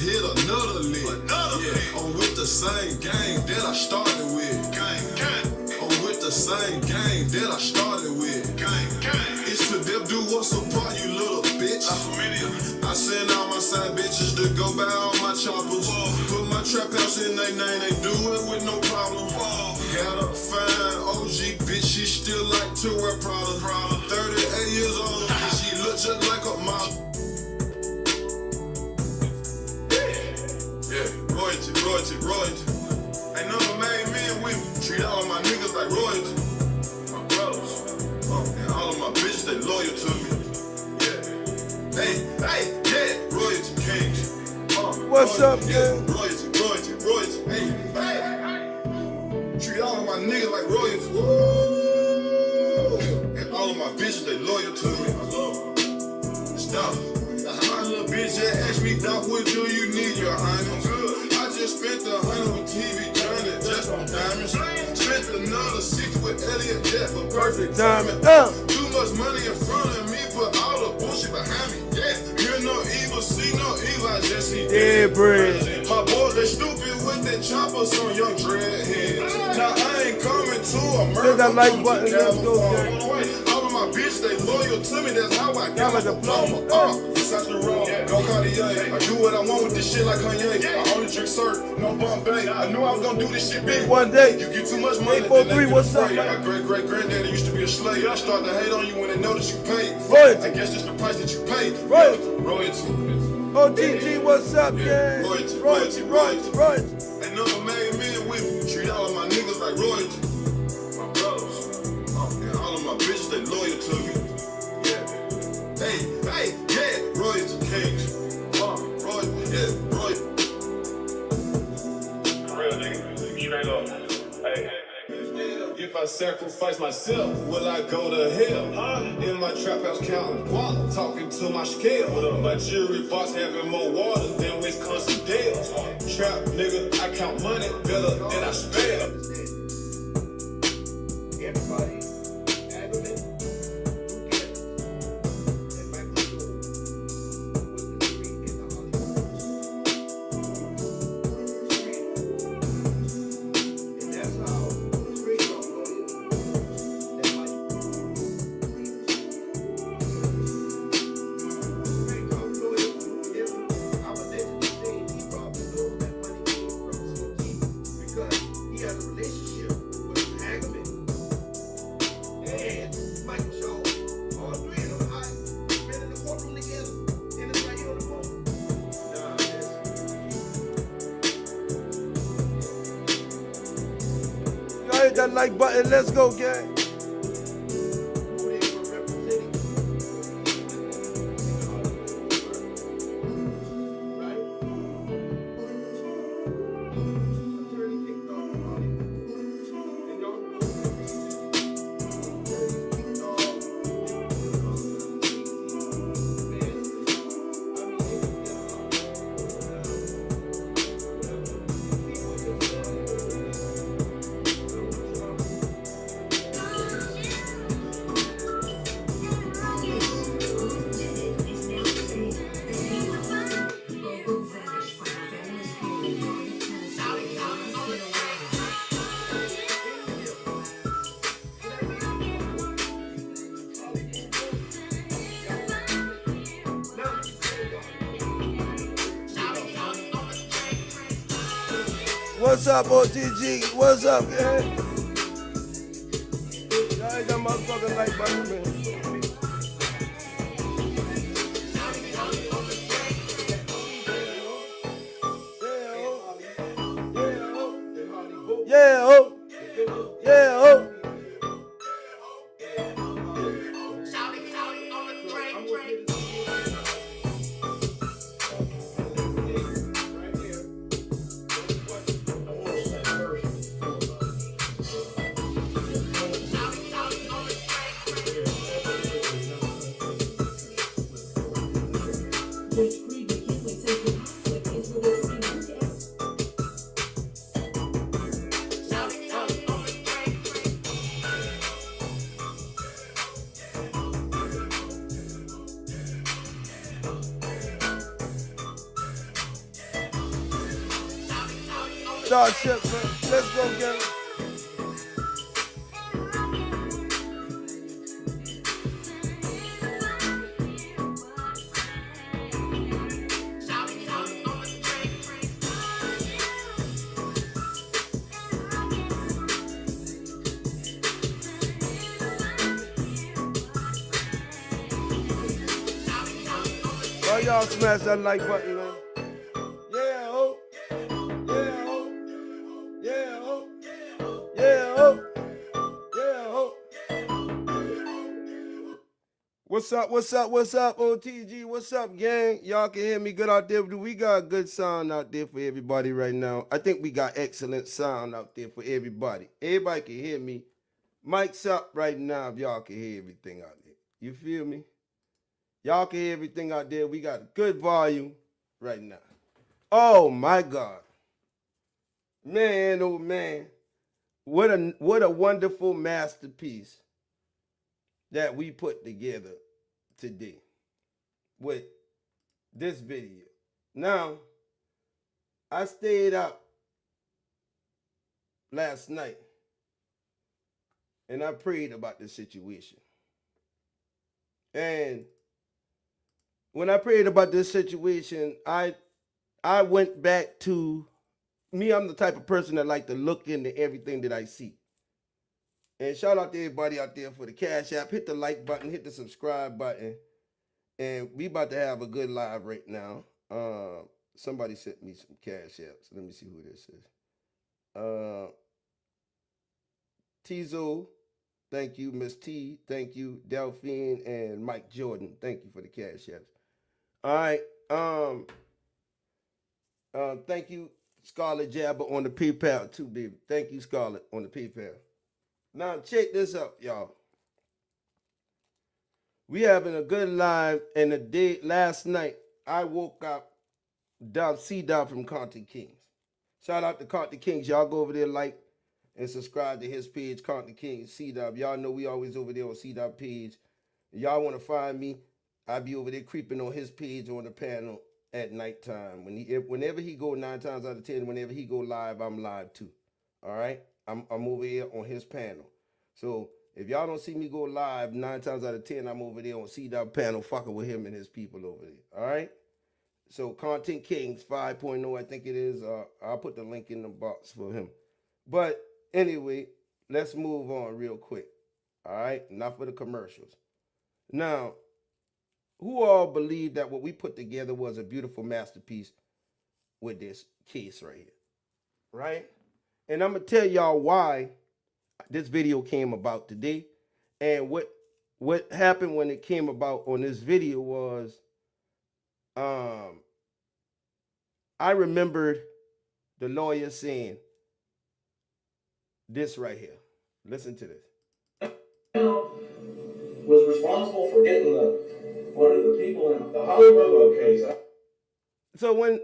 hit another lick. Yeah, I'm with the same gang that I started with. I'm with the same gang that I started with. It's to death do what's apart, you little bitch. I send all my side bitches to go buy all my choppers. Put my trap house in they name, they do it with no problem. Got a fine OG bitch, she still like to wear Prada. 38 years old, she look just like a model. Yeah, royalty. Ain't never made men with me. Treat all of my niggas like royalty. My brothers, and all of my bitches, they loyal to me. Yeah, yeah, royalty kings. What's up, yeah? Royalty, hey. Treat all of my niggas like royalty. Woo! And all of my bitches, they loyal to me. I love them. Stop. My little bitch that asked me, Dolph, what do you need, your highness? I just spent $100 with TV turning just on diamonds. Spent another 60 with Elliot Jet for perfect timing. Too much money in front of me, put all the bullshit behind me. Yeah, hear no evil, see no evil, I just see dead bread. My boys, they stupid with their choppers on young dreadheads. Now I ain't coming to America. All of my bitches, they loyal to me, that's how I got my diploma. Go Cartier, I do what I want with this shit like Kanye. I only drink syrup, no Bombay. I knew I was gonna do this shit big one day. You get too much money, 843, what's up, man? My great-great-granddaddy used to be a slave. I started to hate on you when they noticed you paid. I guess just the price that you paid. Royalty. OTG, what's up, yeah? Royalty. Ain't never made men with me. Treat all of my niggas like royalty. My brothers, and all of my bitches, they loyal to me. Hey, yeah, royalty kings. Royalty. Real nigga, straight up. Hey. If I sacrifice myself, will I go to hell? In my trap house counting guap, talking to my scale. My jewelry box having more water than Wisconsin Dells. Trap nigga, I count money better than I spell. Everybody, hit that like button, let's go, gang. What's up, OTG? What's up, man? Y'all hit that motherfucking like button, man. Starship, man. Let's go, gang. Why y'all smash that like button, man? Yeah, oh. Yeah, oh. Yeah, oh. Yeah, oh. Yeah, oh. What's up, OTG? What's up, gang? Y'all can hear me good out there. We got good sound out there for everybody right now. I think we got excellent sound out there for everybody. Everybody can hear me. Mic's up right now if y'all can hear everything out there. You feel me? Y'all can hear everything out there. We got a good volume right now. Oh, my God. Man, oh, man. What a wonderful masterpiece that we put together today with this video. Now, I stayed up last night and I prayed about the situation. And when I prayed about this situation, I went back to me. I'm the type of person that like to look into everything that I see. And shout out to everybody out there for the Cash App. Hit the like button, hit the subscribe button. And we about to have a good live right now. Somebody sent me some Cash Apps. Let me see who this is. Tizo, thank you. Miss T, thank you. Delphine and Mike Jordan, thank you for the Cash Apps. All right. Thank you, Scarlett Jabber on the PayPal too, baby. Thank you, Scarlett, on the PayPal. Now check this out, y'all. We having a good live, and the day last night I woke up C-Dolph from Content Kings. Shout out to Content Kings. Y'all go over there, like and subscribe to his page, Content Kings C-Dolph. Y'all know we always over there on C-Dolph page. Y'all want to find me, I be over there creeping on his page on the panel at nighttime. Whenever he go 9 times out of 10, whenever he go live, I'm live too. All right? I'm over here on his panel. So if y'all don't see me go live 9 times out of 10, I'm over there on C-Dolph panel fucking with him and his people over there. All right? So Content Kings 5.0, I think it is. I'll put the link in the box for him. But anyway, let's move on real quick. All right? Enough of the commercials. Now, who all believe that what we put together was a beautiful masterpiece with this case right here? Right? And I'm going to tell y'all why this video came about today. And what happened when it came about on this video was I remembered the lawyer saying this right here. Listen to this. Was responsible for getting one of the people in the hollybobo case. So when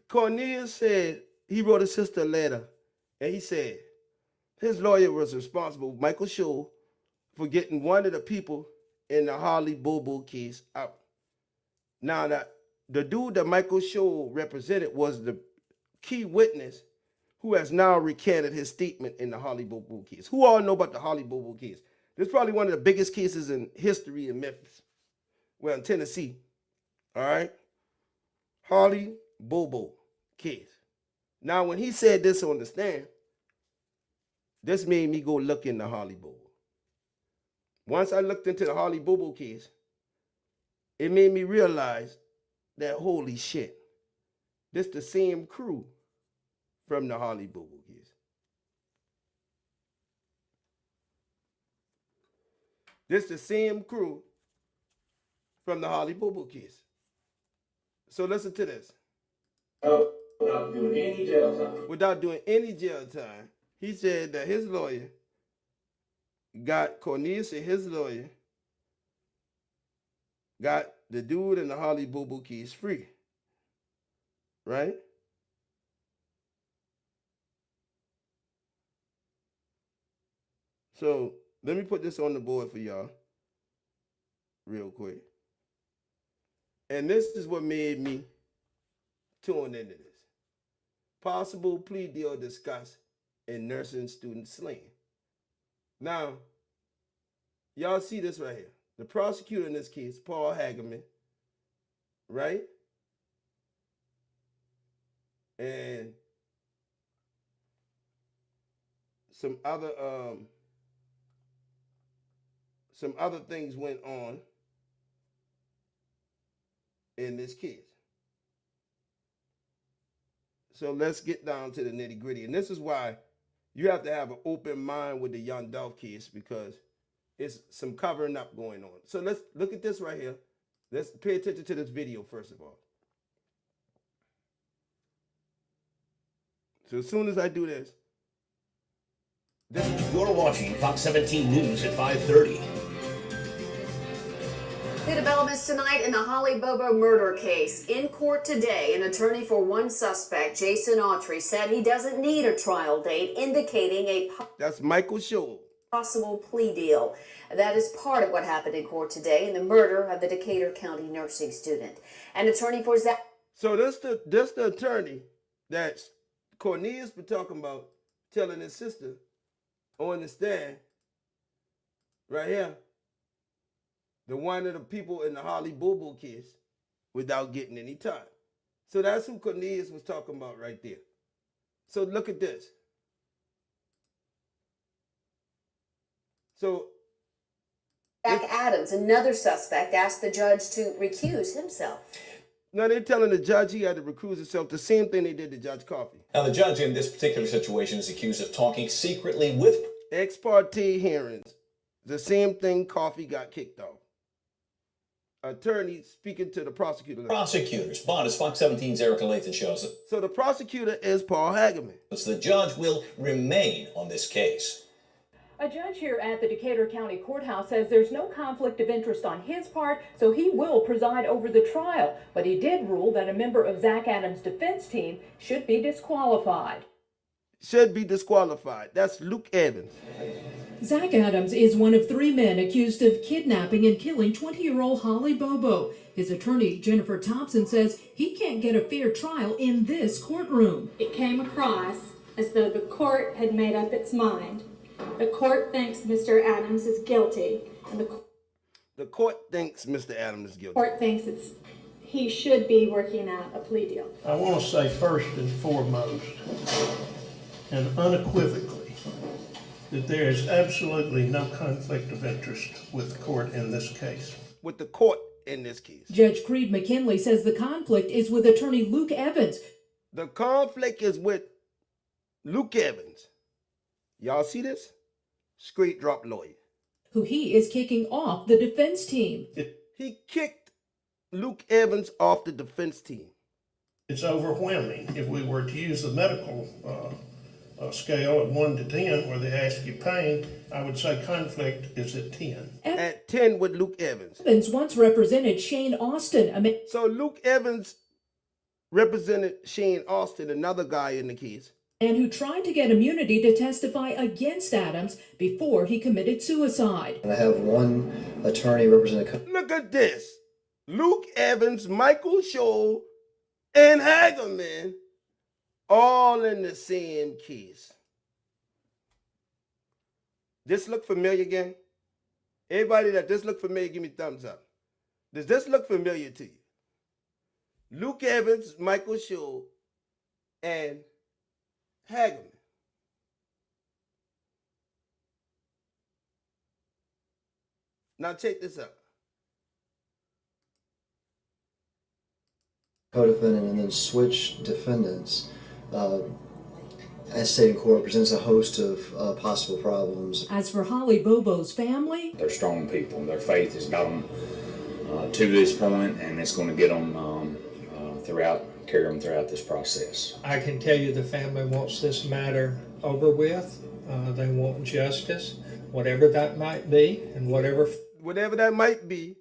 Cornelius said he wrote his sister a letter, and he said his lawyer was responsible, Michael Shaw, for getting one of the people in the hollybobo case out. Now that the dude that Michael Shaw represented was the key witness who has now recanted his statement in the hollybobo case. Who all know about the hollybobo case? This is probably one of the biggest cases in history in Memphis. Well, in Tennessee. All right? Hollybobo case. Now, when he said this on the stand, this made me go look into hollybobo. Once I looked into the hollybobo case, it made me realize that, holy shit, this the same crew from the hollybobo case. This the same crew from the hollybobo case. So listen to this. Without doing any jail time. Without doing any jail time, he said that his lawyer got Cornelius and his lawyer got the dude in the hollybobo case free. Right? So let me put this on the board for y'all real quick. And this is what made me tune into this. possible plea deal discussed in nursing student slaying. Now, y'all see this right here. The prosecutor in this case, Paul Hagerman, right? And some other things went on in this case. So let's get down to the nitty-gritty. And this is why you have to have an open mind with the Young Dolph case, because it's some covering up going on. So let's look at this right here. Let's pay attention to this video first of all. So as soon as I do this, you're watching Fox 17 News at 5:30. The developments tonight in the hollybobo murder case. In court today, an attorney for one suspect, Jason Autry, said he doesn't need a trial date, indicating a that's Michael Scholl. Possible plea deal. That is part of what happened in court today in the murder of the Decatur County nursing student. An attorney for Zach. So this the attorney that Cornelius been talking about, telling his sister on the stand right here, the one of the people in the hollybobo case, without getting any time. So that's who Cornelius was talking about right there. So look at this. So Jack Adams, another suspect, asked the judge to recuse himself. now they're telling the judge he had to recuse himself, the same thing they did to Judge Coffey. Now, the judge in this particular situation is accused of talking secretly with Ex parte hearings, the same thing Coffey got kicked off. Attorney speaking to the prosecutor. prosecutors. But as Fox 17's Erica Lathan shows us, So the prosecutor is Paul Hagerman. the judge will remain on this case. A judge here at the Decatur County Courthouse says there's no conflict of interest on his part, so he will preside over the trial. But he did rule that a member of Zach Adams' defense team should be disqualified. Should be disqualified. That's Luke Evans. Zach Adams is one of 3 men accused of kidnapping and killing 20-year-old Holly Bobo. His attorney, Jennifer Thompson, says he can't get a fair trial in this courtroom. It came across as though the court had made up its mind. The court thinks Mr. Adams is guilty, and the court thinks Mr. Adams is guilty. court thinks he should be working out a plea deal. I want to say first and foremost, and unequivocally, that there is absolutely no conflict of interest with the court in this case. With the court in this case. Judge Creed McKinley says the conflict is with attorney Luke Evans. The conflict is with Luke Evans. Y'all see this? Straight drop lawyer. Who he is kicking off the defense team. He kicked Luke Evans off the defense team. It's overwhelming. If we were to use the medical scale of 1 to 10, where they ask you pain, I would say conflict is at 10. At 10 with Luke Evans. Evans once represented Shane Austin. So Luke Evans represented Shane Austin, another guy in the case. And who tried to get immunity to testify against Adams before he committed suicide. And I have one attorney representing. Look at this. Luke Evans, Michael Scholl, and Hagerman, all in the same case. This look familiar, gang? Everybody that this look familiar, give me thumbs up. Does this look familiar to you? Luke Evans, Michael Scholl, and Hagerman. Now check this out. Co-defendant and then switch defendants, as stated in court, presents a host of possible problems. As for Holly Bobo's family, they're strong people. Their faith has got them to this point, and it's going to get them carry them throughout this process. I can tell you the family wants this matter over with. They want justice, whatever that might be, and whatever that might be.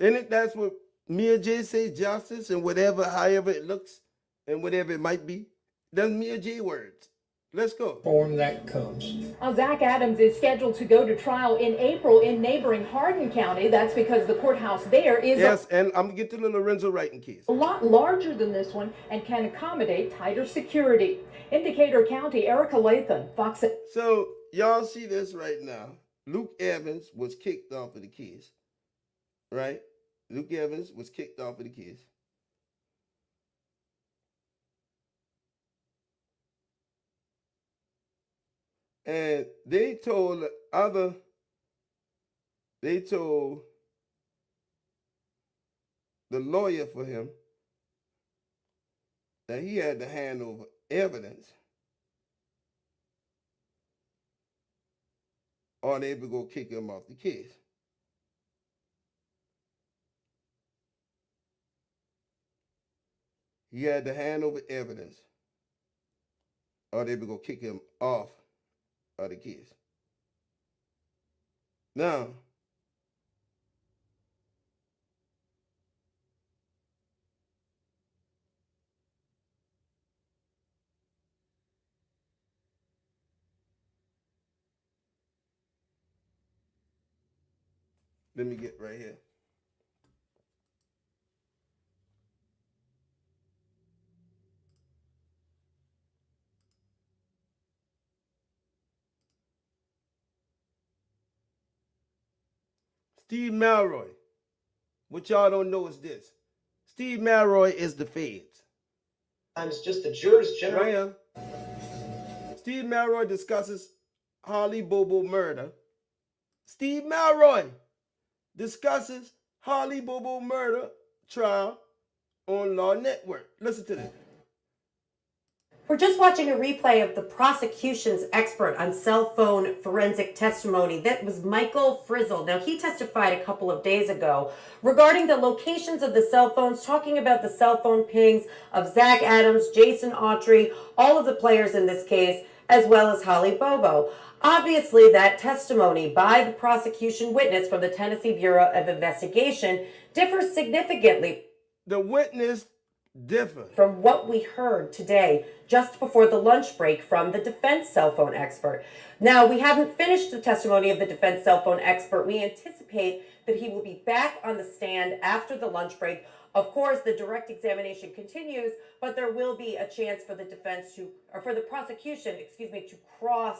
Isn't it? That's what Mia J say, justice, and whatever, however it looks, and whatever it might be. That's Mia J words. Let's go. Form that comes. Zach Adams is scheduled to go to trial in April in neighboring Hardin County. That's because the courthouse there is and I'm gonna get to the Lorenzo Writing case. a lot larger than this one and can accommodate tighter security. In Decatur County, Erica Lathan, Fox. So y'all see this right now. Luke Evans was kicked off of the case, right? Luke Evans was kicked off of the case. And they told the lawyer for him that he had to hand over evidence or they would go kick him off the case. He had to hand over evidence or they would go kick him off of the case. Now, let me get right here. Steve Malroy. What y'all don't know is this. Steve Malroy is the feds. Sometimes just the jurors general. Right here. Steve Malroy discusses Holly Bobo murder. Steve Malroy discusses Holly Bobo murder trial on Law Network. Listen to this. We're just watching a replay of the prosecution's expert on cell phone forensic testimony. That was Michael Frizzle. Now, he testified a couple of days ago regarding the locations of the cell phones, talking about the cell phone pings of Zach Adams, Jason Autry, all of the players in this case, as well as Holly Bobo. Obviously, that testimony by the prosecution witness from the Tennessee Bureau of Investigation differs significantly. The witness differs from what we heard today, just before the lunch break from the defense cell phone expert. Now, we haven't finished the testimony of the defense cell phone expert. We anticipate that he will be back on the stand after the lunch break. Of course, the direct examination continues, but there will be a chance for the defense to, or for the prosecution, to cross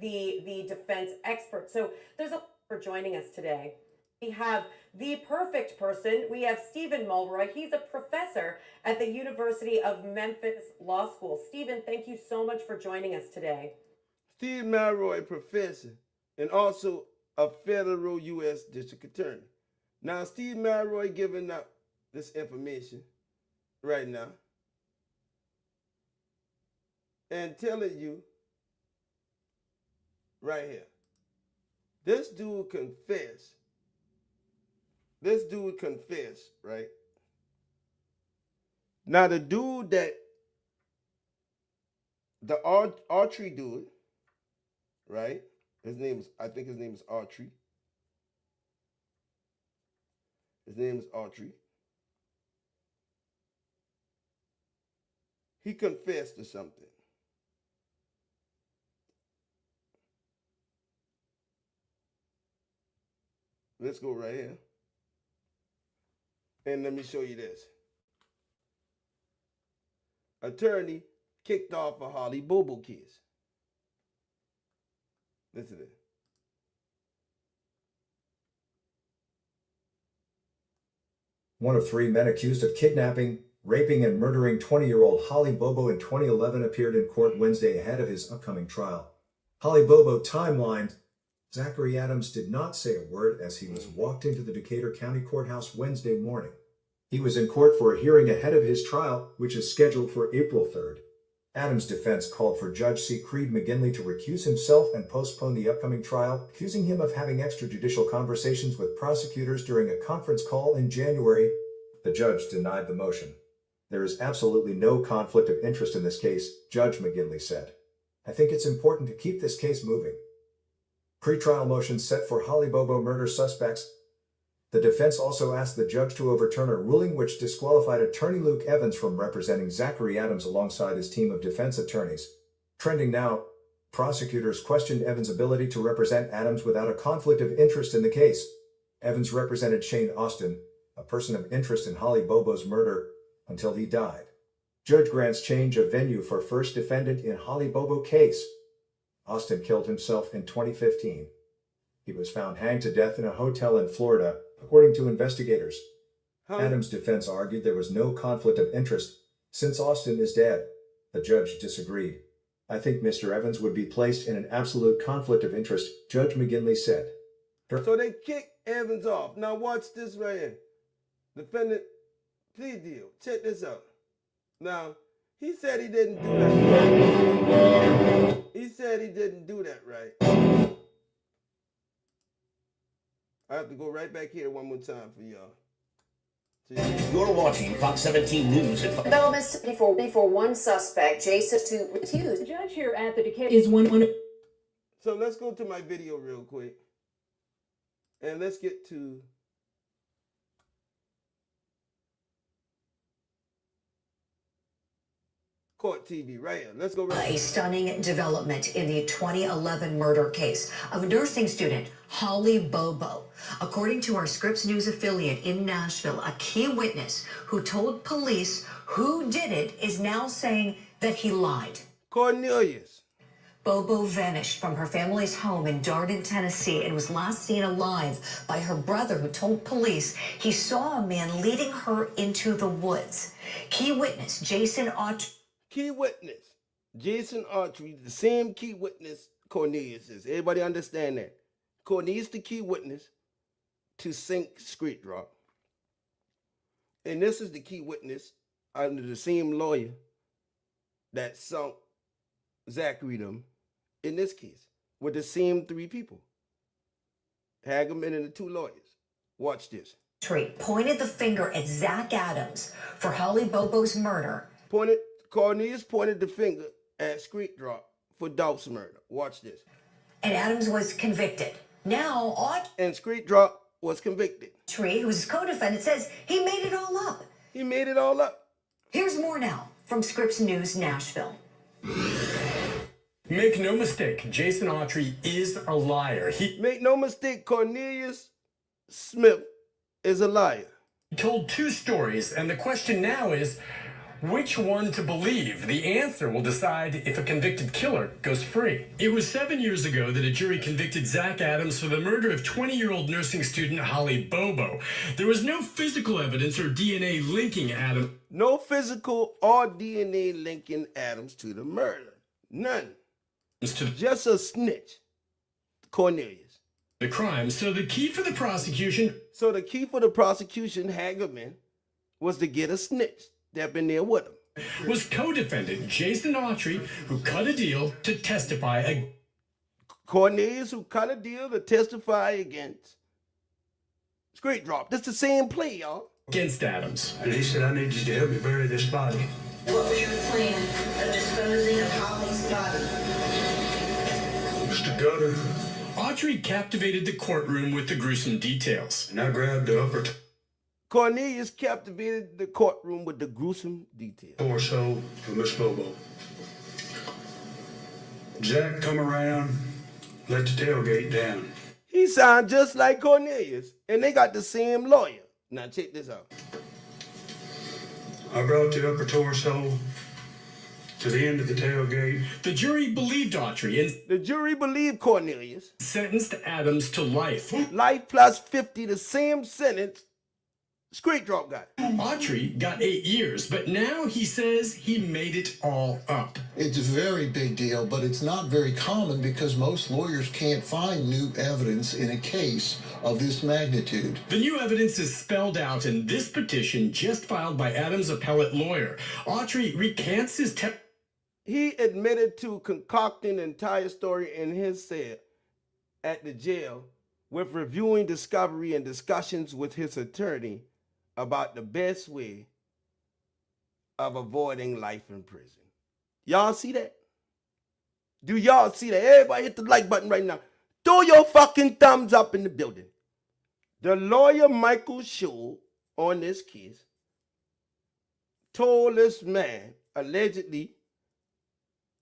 the defense expert. So there's a for joining us today. We have the perfect person. We have Stephen Mulroy. He's a professor at the University of Memphis Law School. Stephen, thank you so much for joining us today. Steve Mulroy, professor, and also a federal U.S. district attorney. Now, Steve Mulroy giving up this information right now and telling you right here, this dude confessed. This dude confessed, right? Now, the dude that, the Autry dude, right? I think his name is Autry. His name is Autry. He confessed to something. Let's go right here. And let me show you this. Attorney kicked off a Holly Bobo case. Listen to this. One of 3 men accused of kidnapping, raping, and murdering 20-year-old Holly Bobo in 2011 appeared in court Wednesday ahead of his upcoming trial. Holly Bobo timelined. Zachary Adams did not say a word as he was walked into the Decatur County Courthouse Wednesday morning. He was in court for a hearing ahead of his trial, which is scheduled for April 3rd. Adams' defense called for Judge C. Creed McGinley to recuse himself and postpone the upcoming trial, accusing him of having extrajudicial conversations with prosecutors during a conference call in January. The judge denied the motion. There is absolutely no conflict of interest in this case, Judge McGinley said. I think it's important to keep this case moving. Pre-trial motions set for Holly Bobo murder suspects. The defense also asked the judge to overturn a ruling which disqualified attorney Luke Evans from representing Zachary Adams alongside his team of defense attorneys. Trending now, prosecutors questioned Evans' ability to represent Adams without a conflict of interest in the case. Evans represented Shane Austin, a person of interest in Holly Bobo's murder, until he died. Judge grants change of venue for first defendant in Holly Bobo case. Austin killed himself in 2015. He was found hanged to death in a hotel in Florida, according to investigators. Adams' defense argued there was no conflict of interest since Austin is dead. The judge disagreed. I think Mr. Evans would be placed in an absolute conflict of interest, Judge McGinley said. So they kicked Evans off. Now watch this right here. Defendant plea deal. Check this out. Now, he said he didn't do that. He said he didn't do that, right? I have to go right back here one more time for y'all. You're watching Fox 17 News. Developments before one suspect, Jason, to accuse. The judge here at the Decatur is one. So let's go to my video real quick. And let's get to Court TV right here. Let's go right A stunning development in the 2011 murder case of nursing student Holly Bobo. According to our Scripps News affiliate in Nashville, a key witness who told police who did it is now saying that he lied. Cornelius. Bobo vanished from her family's home in Darden, Tennessee, and was last seen alive by her brother, who told police he saw a man leading her into the woods. Key witness Jason Autry. Key witness Jason Autry, the same key witness Cornelius is. Everybody understand that? Cornelius the key witness to sink Street Drop. And this is the key witness under the same lawyer that sunk Zachary them in this case with the same three people. Hagerman and the two lawyers. Watch this. Pointed the finger at Zach Adams for Holly Bobo's murder. Cornelius pointed the finger at Street Drop for Dolph's murder. Watch this. And Adams was convicted. Now, and Street Drop was convicted. Autry, who's co-defendant, says he made it all up. He made it all up. Here's more now from Scripps News Nashville. Make no mistake, Jason Autry is a liar. Make no mistake, Cornelius Smith is a liar. He told two stories, and the question now is, which one to believe? The answer will decide if a convicted killer goes free. It was 7 years ago that a jury convicted Zach Adams for the murder of 20-year-old nursing student Holly Bobo. There was no physical evidence or DNA linking Adams. No physical or DNA linking Adams to the murder. None. Just a snitch. Cornelius. The crime. So the key for the prosecution. Hagerman, was to get a snitch that been there with him. Was co-defendant Jason Autry, who cut a deal to testify. Cornelius, who cut a deal to testify against Street Drop. That's the same play, y'all. Against Adams. And he said, I need you to help me bury this body. What was your plan of disposing of Holly's body? Mr. Gutter. Autry captivated the courtroom with the gruesome details. And I grabbed the upper Cornelius captivated the courtroom with the gruesome details. Torso of Miss Bobo. Jack come around, let the tailgate down. He sound just like Cornelius, and they got the same lawyer. Now check this out. I brought the upper torso to the end of the tailgate. The jury believed Autry and the jury believed Cornelius. Sentenced Adams to life. Life plus 50, the same sentence Street Drop got. Autry got 8 years, but now he says he made it all up. It's a very big deal, but it's not very common because most lawyers can't find new evidence in a case of this magnitude. The new evidence is spelled out in this petition just filed by Adams' appellate lawyer. Autry recants his He admitted to concocting the entire story in his cell at the jail with reviewing discovery and discussions with his attorney about the best way of avoiding life in prison. Y'all see that? Do y'all see that? Everybody hit the like button right now. Throw your fucking thumbs up in the building. The lawyer Michael Schul on this case told this man, allegedly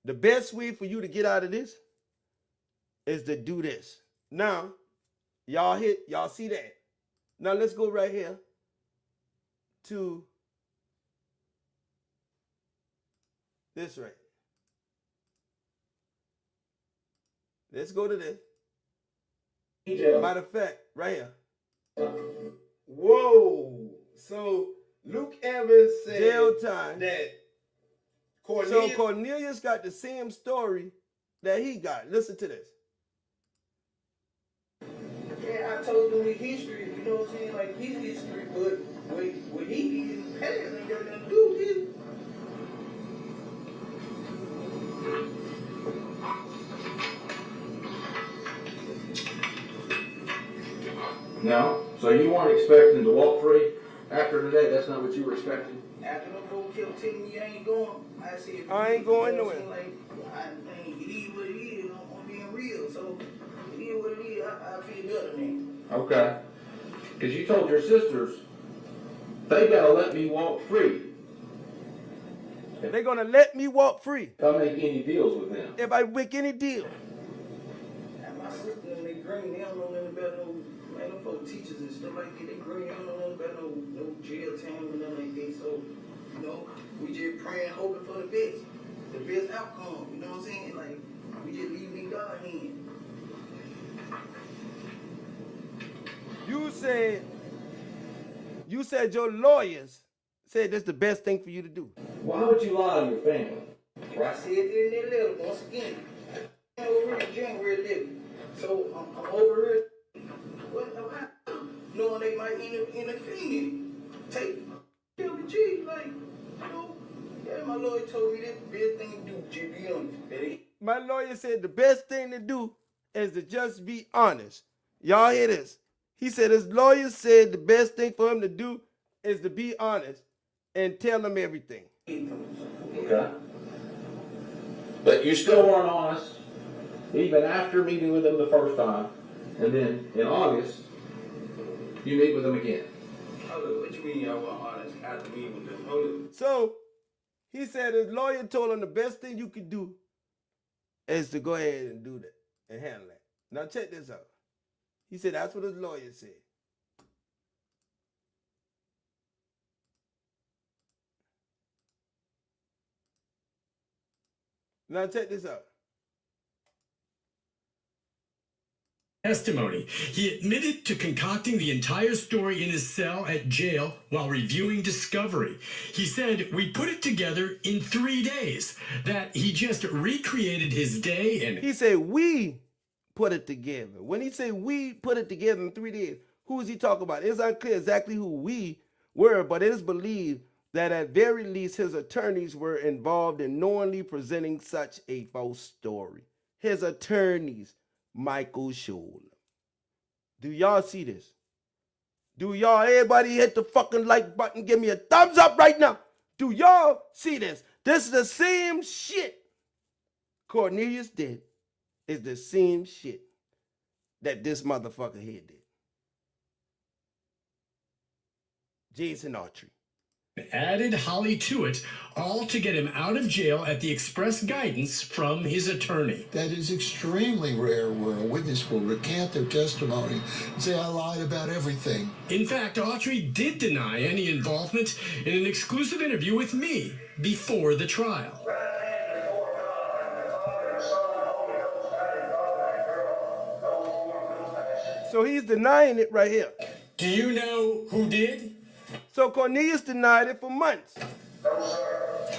The best way for you to get out of this is to do this. Now, y'all see that? Now let's go right here to this right. Let's go to this. Matter of fact, right here. Whoa. So Luke Evans said jail time. That Cornelius. So Cornelius got the same story that he got. Listen to this. Yeah, I told him his history, you know what I'm saying? Like his history, but what he did in the past ain't got nothing to do with it. No? So you weren't expecting to walk free after today? That's not what you were expecting? After them folks kept telling me I ain't going, I said, I ain't going nowhere. Like, I ain't, it is what it is. I'm being real. So it is what it is. I feel better than that. Okay. Because you told your sisters, they gotta let me walk free. They're gonna let me walk free. If I make any deals with them. If I make any deal. And my sister and they green, they don't know nothing about no, man, them folk teachers and stuff like that. They green, they don't know nothing about no jail time and nothing like that. So, you know, we just praying, hoping for the best outcome. You know what I'm saying? Like, we just leave it in God's hands. You said your lawyers said that's the best thing for you to do. Why would you lie on your family? I said it in that letter once again. I'm over here January 11th. So I'm over here. What? Knowing they might end up feeling it. Take LBG, like, you know. Yeah, my lawyer told me that's the best thing to do, just be honest. My lawyer said the best thing to do is to just be honest. Y'all hear this? He said his lawyer said the best thing for him to do is to be honest and tell him everything. Okay. But you still weren't honest, even after meeting with him the first time. And then in August, you meet with him again. What you mean y'all weren't honest after meeting with him? So he said his lawyer told him the best thing you could do is to go ahead and do that and handle that. Now check this out. He said that's what his lawyer said. Now check this out. Testimony. He admitted to concocting the entire story in his cell at jail while reviewing discovery. He said, we put it together in 3 days, that he just recreated his day and... He said, we put it together. When he said we put it together in 3 days, who is he talking about? It's unclear exactly who we were, but it is believed that at very least his attorneys were involved in knowingly presenting such a false story. His attorneys, Michael Scholler. Do y'all see this? Do y'all, everybody hit the fucking like button, give me a thumbs up right now. Do y'all see this? This is the same shit Cornelius did. Is the same shit that this motherfucker here did. Jason Autry. Added Holly to it, all to get him out of jail at the express guidance from his attorney. That is extremely rare where a witness will recant their testimony and say, I lied about everything. In fact, Autry did deny any involvement in an exclusive interview with me before the trial. So he's denying it right here. Do you know who did? So Cornelius denied it for months.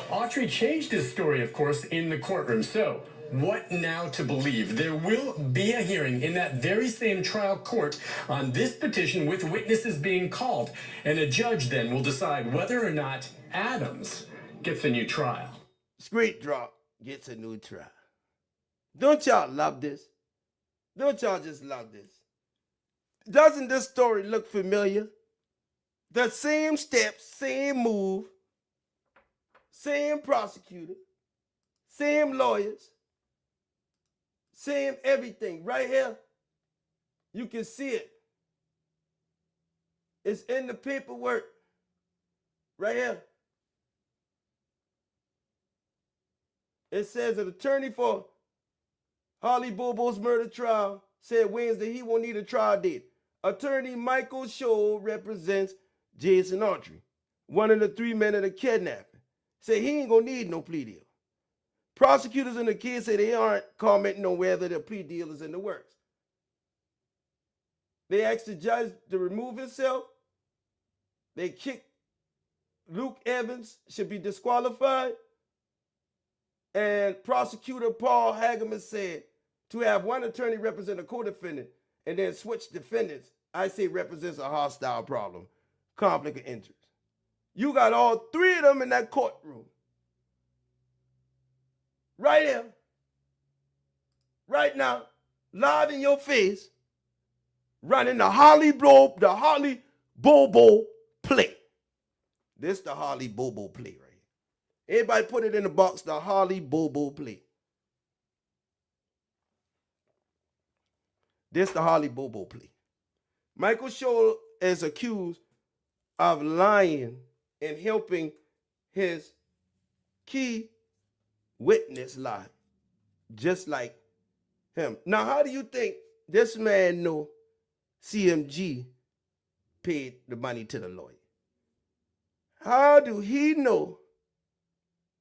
Autry changed his story, of course, in the courtroom. So, what now to believe? There will be a hearing in that very same trial court on this petition with witnesses being called. And a judge then will decide whether or not Adams gets a new trial. Street Drop gets a new trial. Don't y'all love this? Don't y'all just love this? Doesn't this story look familiar? The same steps, same move, same prosecutor, same lawyers, same everything. Right here, you can see it. It's in the paperwork. Right here. It says an attorney for Holly Bobo's murder trial said Wednesday he won't need a trial date. Attorney Michael Scholl represents Jason Autry, one of the 3 men of the kidnapping. Say he ain't gonna need no plea deal. Prosecutors in the case say they aren't commenting on whether the plea deal is in the works. They asked the judge to remove himself. They kicked Luke Evans, should be disqualified. And prosecutor Paul Hageman said to have one attorney represent a co-defendant and then switch defendants, I say represents a hostile problem, conflict of interest. You got all 3 of them in that courtroom. Right here, right now, live in your face, running the Holly Bobo play. This the Holly Bobo play right here. Everybody put it in the box, the Holly Bobo play. This the Holly Bobo play. Michael Scholl is accused of lying and helping his key witness lie, just like him. Now, how do you think this man know CMG paid the money to the lawyer? How do he know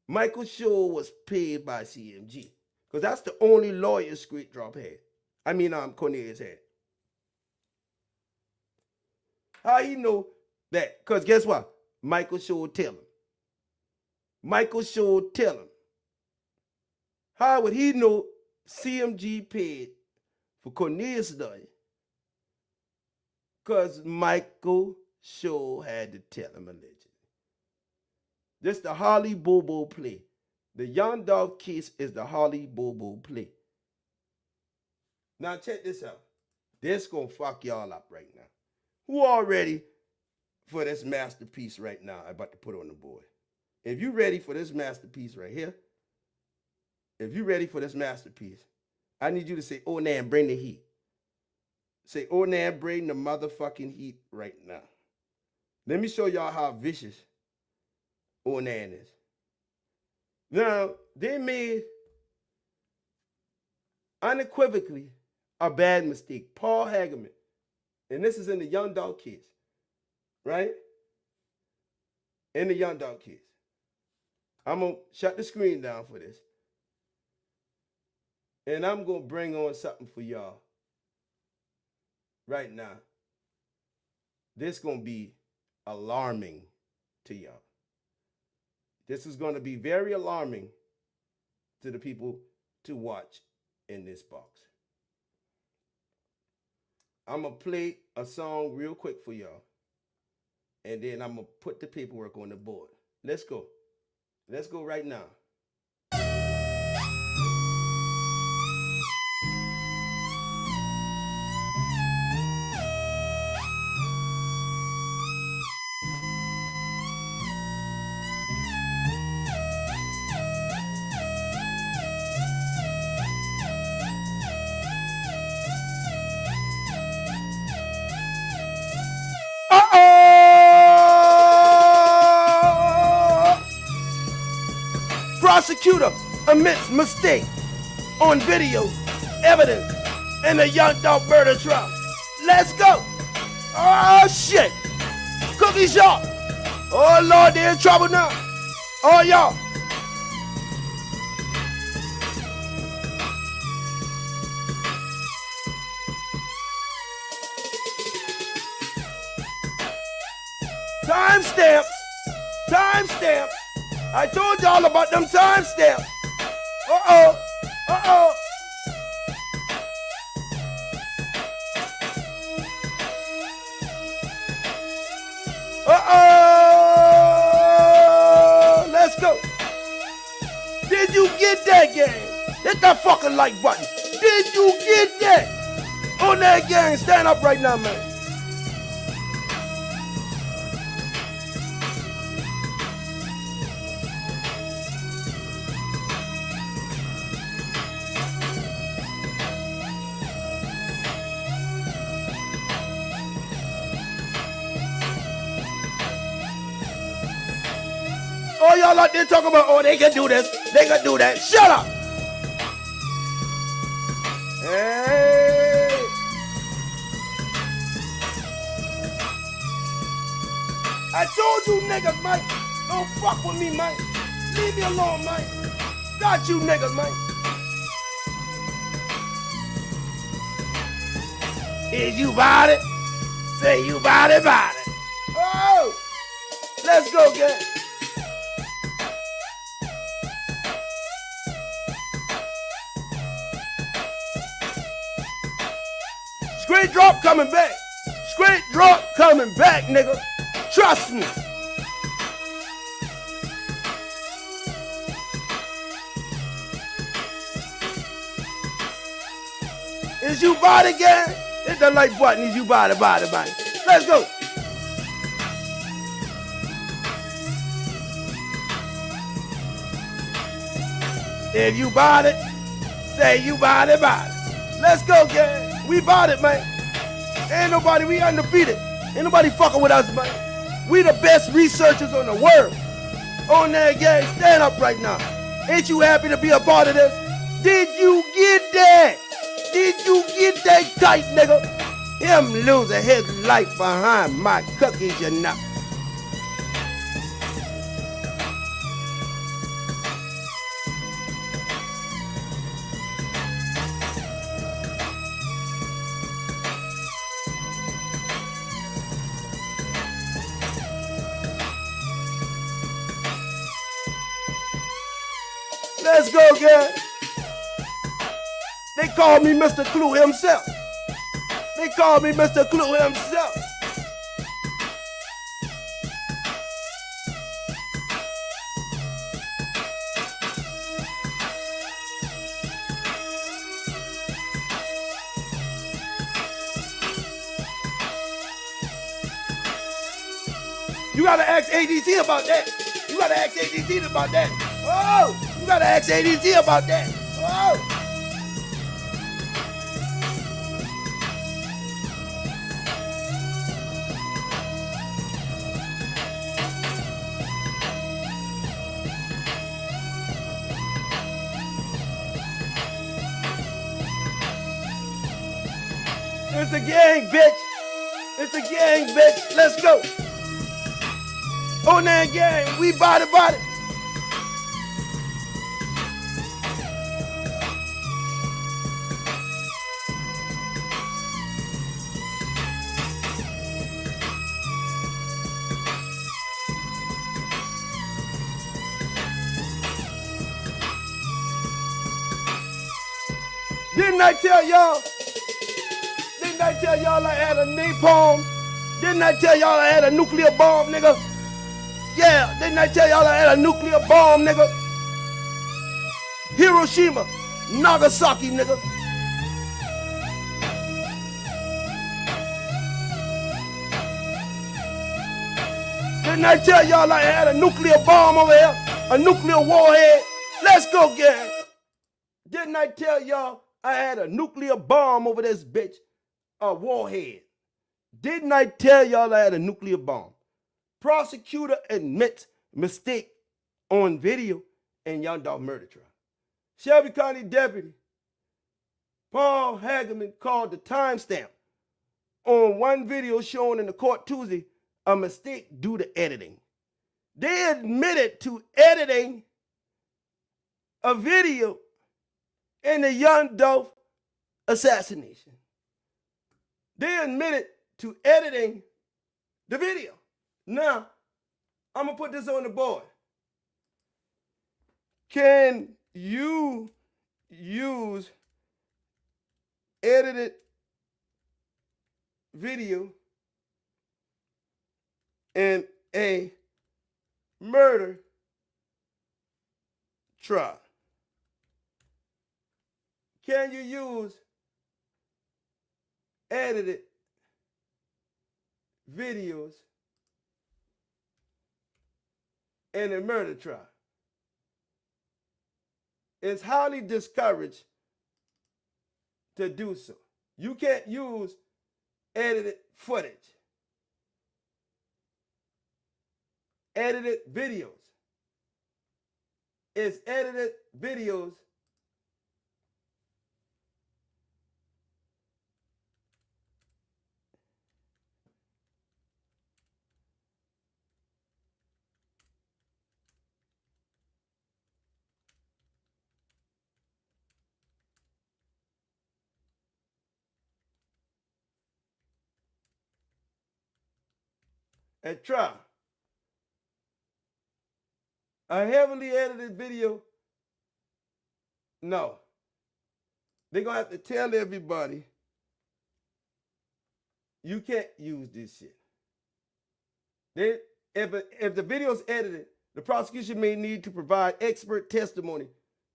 Michael Scholl was paid by CMG? Because that's the only lawyer Street Drop had. Cornelius had. How he know that? Because guess what? Michael Scholl tell him. Michael Scholl tell him. How would he know CMG paid for Cornelius' lawyer? Because Michael Scholl had to tell him allegedly. This the Holly Bobo play. The Youngdolph case is the Holly Bobo play. Now check this out. This gonna fuck y'all up right now. Who all ready for this masterpiece right now I'm about to put on the board? If you ready for this masterpiece right here, if you ready for this masterpiece, I need you to say, oh, Nan, bring the heat. Say, oh, Nan, bring the motherfucking heat right now. Let me show y'all how vicious Onan is. Now, they made unequivocally a bad mistake. Paul Hageman, and this is in the Youngdolph case, right? In the Youngdolph case. I'm going to shut the screen down for this. And I'm going to bring on something for y'all right now. This is going to be alarming to y'all. This is going to be very alarming to the people to watch in this box. I'm going to play a song real quick for y'all. And then I'm going to put the paperwork on the board. Let's go. Let's go right now. Prosecutor admits mistake on video evidence in the Youngdolph murder trial. Let's go. Oh shit. Cookie shop. Oh Lord, they're in trouble now. Oh y'all. Timestamps. Timestamps. I told y'all about them timestamps. Uh-oh. Uh-oh. Uh-oh. Let's go. Did you get that, gang? Hit that fucking like button. Did you get that? On that, gang. Stand up right now, man. y'all out there talking about, oh, they can do this, they can do that. Shut up. Hey. I told you niggas, Mike, don't fuck with me, Mike. Leave me alone, Mike. Got you niggas, Mike. Is you about it? Say you about it, about it. Oh, let's go, gang. Straight drop coming back. Straight drop coming back, nigga. Trust me. Is you body gang? Hit the like button. Is you body. Let's go. If you bought it, say you bought it. Let's go, gang. We bought it, man. Ain't nobody, we undefeated. Ain't nobody fucking with us, man. We the best researchers on the world. On that, gang, stand up right now. Ain't you happy to be a part of this? Did you get that? Did you get that tight, nigga? Him losing his life behind my cookies, you know. Let's go, gang. They call me Mr. Clue himself. They call me Mr. Clue himself. You gotta ask ADT about that. You gotta ask ADT about that. Oh, you gotta ask ADT about that. Oh. It's a gang, bitch. It's a gang, bitch. Let's go. On that gang, we body. Didn't I tell y'all? Didn't I tell y'all I had a napalm? Didn't I tell y'all I had a nuclear bomb, nigga? Yeah, didn't I tell y'all I had a nuclear bomb, nigga? Hiroshima, Nagasaki, nigga. Didn't I tell y'all I had a nuclear bomb over here? A nuclear warhead? Let's go, gang. Didn't I tell y'all I had a nuclear bomb over this bitch? A warhead. Didn't I tell y'all I had a nuclear bomb? Prosecutor admits mistake on video in Youngdolph murder trial. Shelby County Deputy Paul Hageman called the timestamp on one video shown in the court Tuesday a mistake due to editing. They admitted to editing a video in the Youngdolph assassination. They admitted to editing the video. Now, I'm going to put this on the board. Can you use edited video in a murder trial? Can you use edited videos in a murder trial? It's highly discouraged to do so. You can't use edited footage, edited videos is edited videos at trial. A heavily edited video, no. They're going to have to tell everybody, you can't use this shit. If the video is edited, the prosecution may need to provide expert testimony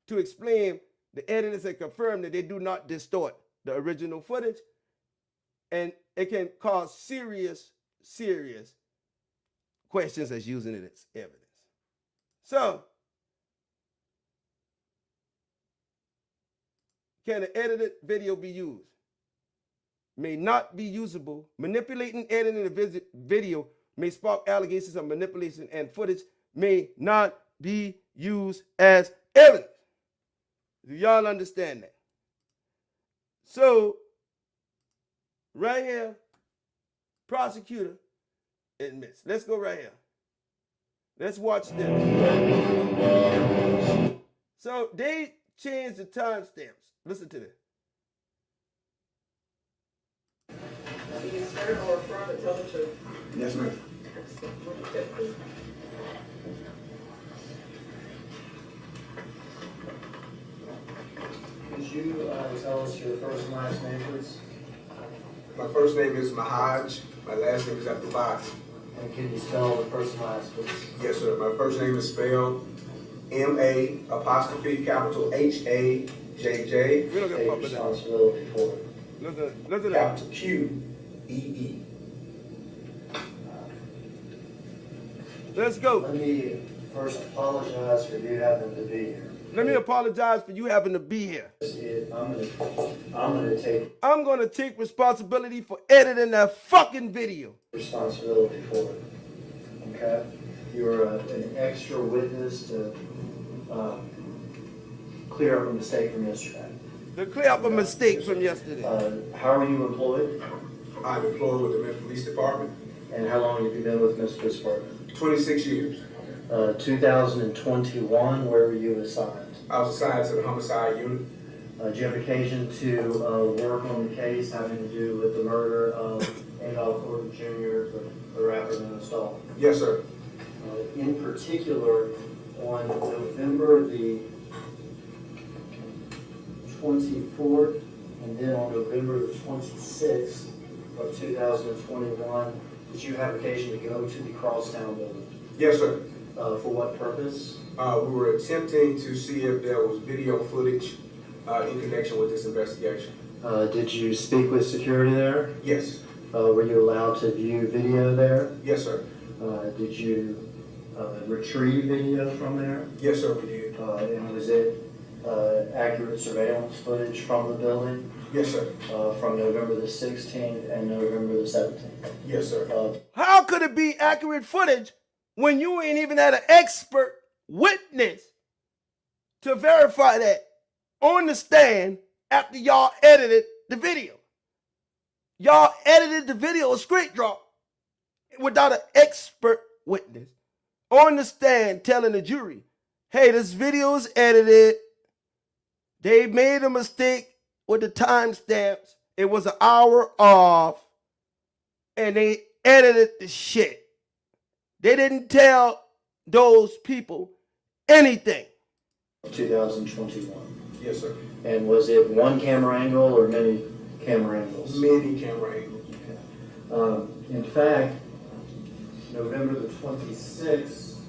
to explain the editors and confirm that they do not distort the original footage, and it can cause serious questions as using it as evidence. So, can an edited video be used? May not be usable. Manipulating, editing a video may spark allegations of manipulation, and footage may not be used as evidence. Do y'all understand that? So, right here, prosecutor admits. Let's go right here. Let's watch this. So, they changed the timestamps. Listen to this. Yes, ma'am. Could you tell us your first and last name, please? My first name is Mahaj. My last name is Abdullah. And can you spell the first and last, please? Yes, sir. My first name is spelled M-A apostrophe capital H-A-J-J. Take responsibility for it. Look at capital Q-E-E. Let's go. Let me first apologize for you having to be here. Let me apologize for you having to be here. I'm gonna take responsibility for editing that fucking video. Responsibility for it. Okay? You're an extra witness to clear up a mistake from yesterday. To clear up a mistake from yesterday. How are you employed? I'm employed with the Memphis Police Department. And how long have you been with Memphis Police Department? 26 years. 2021, where were you assigned? I was assigned to the homicide unit. Did you have occasion to work on the case having to do with the murder of Adolph Gordon Jr., the rapper known as Dolph? Yes, sir. In particular, on November the 24th, and then on November the 26th of 2021, did you have occasion to go to the Crosstown building? Yes, sir. For what purpose? We were attempting to see if there was video footage in connection with this investigation. Did you speak with security there? Yes. Were you allowed to view video there? Yes, sir. Did you retrieve video from there? Yes, sir, we did. And was it accurate surveillance footage from the building? Yes, sir. From November the 16th and November the 17th? Yes, sir. How could it be accurate footage when you ain't even had an expert witness to verify that on the stand after y'all edited the video? Y'all edited the video a straight drop without an expert witness on the stand telling the jury, hey, this video is edited. They made a mistake with the timestamps. It was an hour off and they edited the shit. They didn't tell those people anything. 2021. Yes, sir. And was it one camera angle or many camera angles? Many camera angles. Okay. In fact, November the 26th,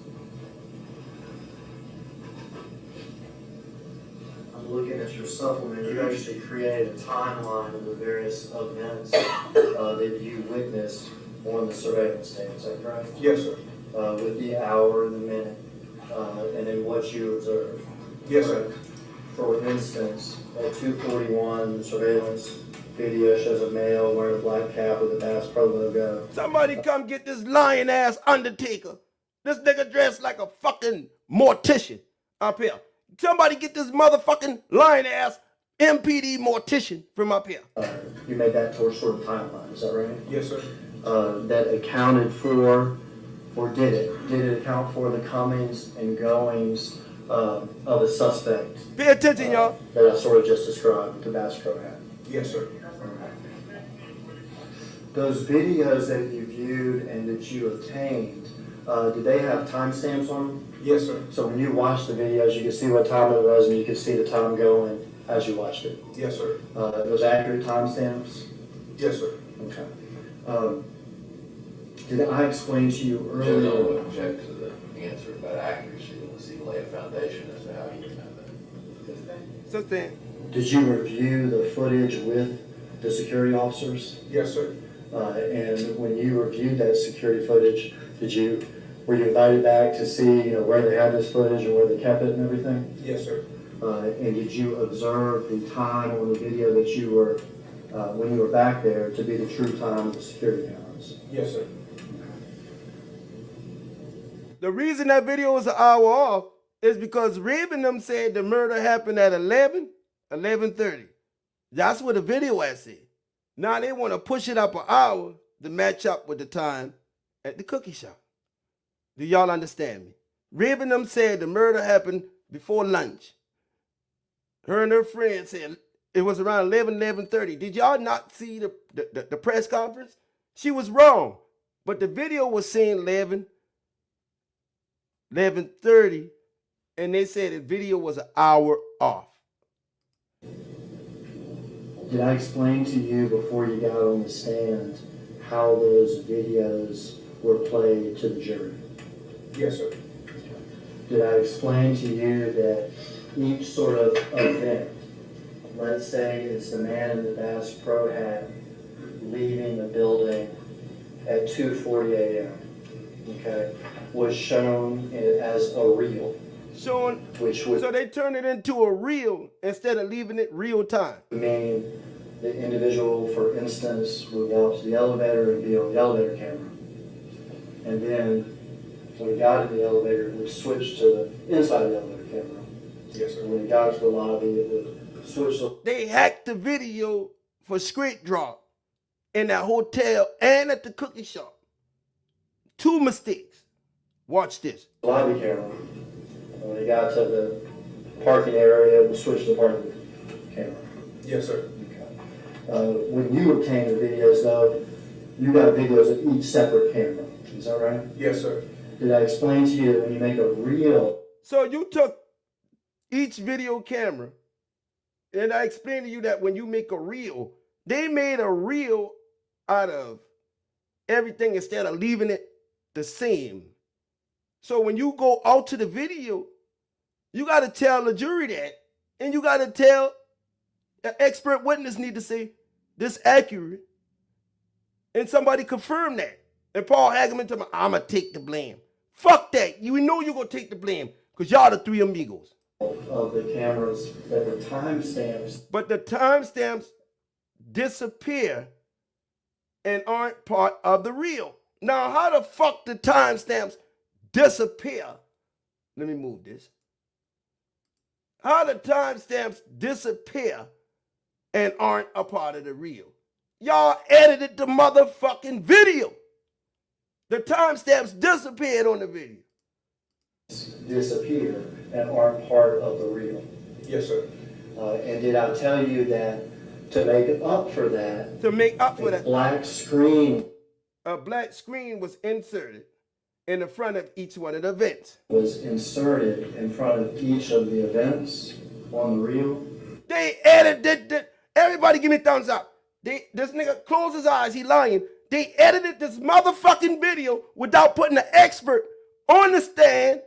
I'm looking at your supplement. You actually created a timeline of the various events that you witnessed on the surveillance tape. Is that correct? Yes, sir. With the hour, the minute, and then what you observed. Yes, sir. For instance, at 2:41, the surveillance video shows a male wearing a black cap with a Bass Pro logo. Somebody come get this lion ass Undertaker. This nigga dressed like a fucking mortician. up here. Somebody get this motherfucking lying ass MPD mortician from up here. You made that sort of timeline, is that right? Yes, sir. That accounted for, or did it account for the comings and goings of a suspect? Pay attention, y'all. That I sort of just described, Tabasco had. Yes, sir. Those videos that you viewed and that you obtained, did they have timestamps on them? Yes, sir. So when you watched the videos, you could see what time it was and you could see the time going as you watched it? Yes, sir. Those accurate timestamps? Yes, sir. Okay. Did I explain to you earlier? Judge, I would object to the answer about accuracy. Let's see, lay a foundation as to how you know that. Something. Did you review the footage with the security officers? Yes, sir. And when you reviewed that security footage, were you invited back to see where they had this footage and where they kept it and everything? Yes, sir. And did you observe the time on the video that you were, when you were back there, to be the true time of the security cameras? Yes, sir. The reason that video was an hour off is because Raven them said the murder happened at 11:30. That's what the video had said. Now they want to push it up an hour to match up with the time at the cookie shop. Do y'all understand me? Raven them said the murder happened before lunch. Her and her friend said it was around 11:30. Did y'all not see the press conference? She was wrong. But the video was saying 11:30, and they said the video was an hour off. Did I explain to you before you got on the stand how those videos were played to the jury? Yes, sir. Did I explain to you that each sort of event, let's say it's the man in the Bass Pro hat leaving the building at 2:40 a.m., okay, was shown as a reel. Showing, so they turned it into a reel instead of leaving it real time. Meaning the individual, for instance, would walk to the elevator and be on the elevator camera. And then when he got in the elevator, it would switch to the inside of the elevator camera. Yes, sir. And when he got to the lobby, it would switch to... They hacked the video for script drop in that hotel and at the cookie shop. 2 mistakes. Watch this. Lobby camera. And when he got to the parking area, it would switch to the parking camera. Yes, sir. When you obtained the videos, though, you got videos of each separate camera. Is that right? Yes, sir. Did I explain to you that when you make a reel... So you took each video camera, and I explained to you that when you make a reel, they made a reel out of everything instead of leaving it the same. So when you go out to the video, you got to tell the jury that, and you got to tell an expert witness need to say this accurate, and somebody confirm that. And Paul Hageman told me, I'm going to take the blame. Fuck that. You know you're going to take the blame because y'all the 3 amigos. Of the cameras that were timestamps. But the timestamps disappear and aren't part of the reel. Now, how the fuck the timestamps disappear? Let me move this. How the timestamps disappear and aren't a part of the reel? Y'all edited the motherfucking video. The timestamps disappeared on the video. Disappear and aren't part of the reel. Yes, sir. And did I tell you that to make up for that, black screen, a black screen was inserted in the front of each one of the events. Was inserted in front of each of the events on the reel? They edited. Everybody give me a thumbs up. This nigga close his eyes. He lying. They edited this motherfucking video without putting an expert on the stand,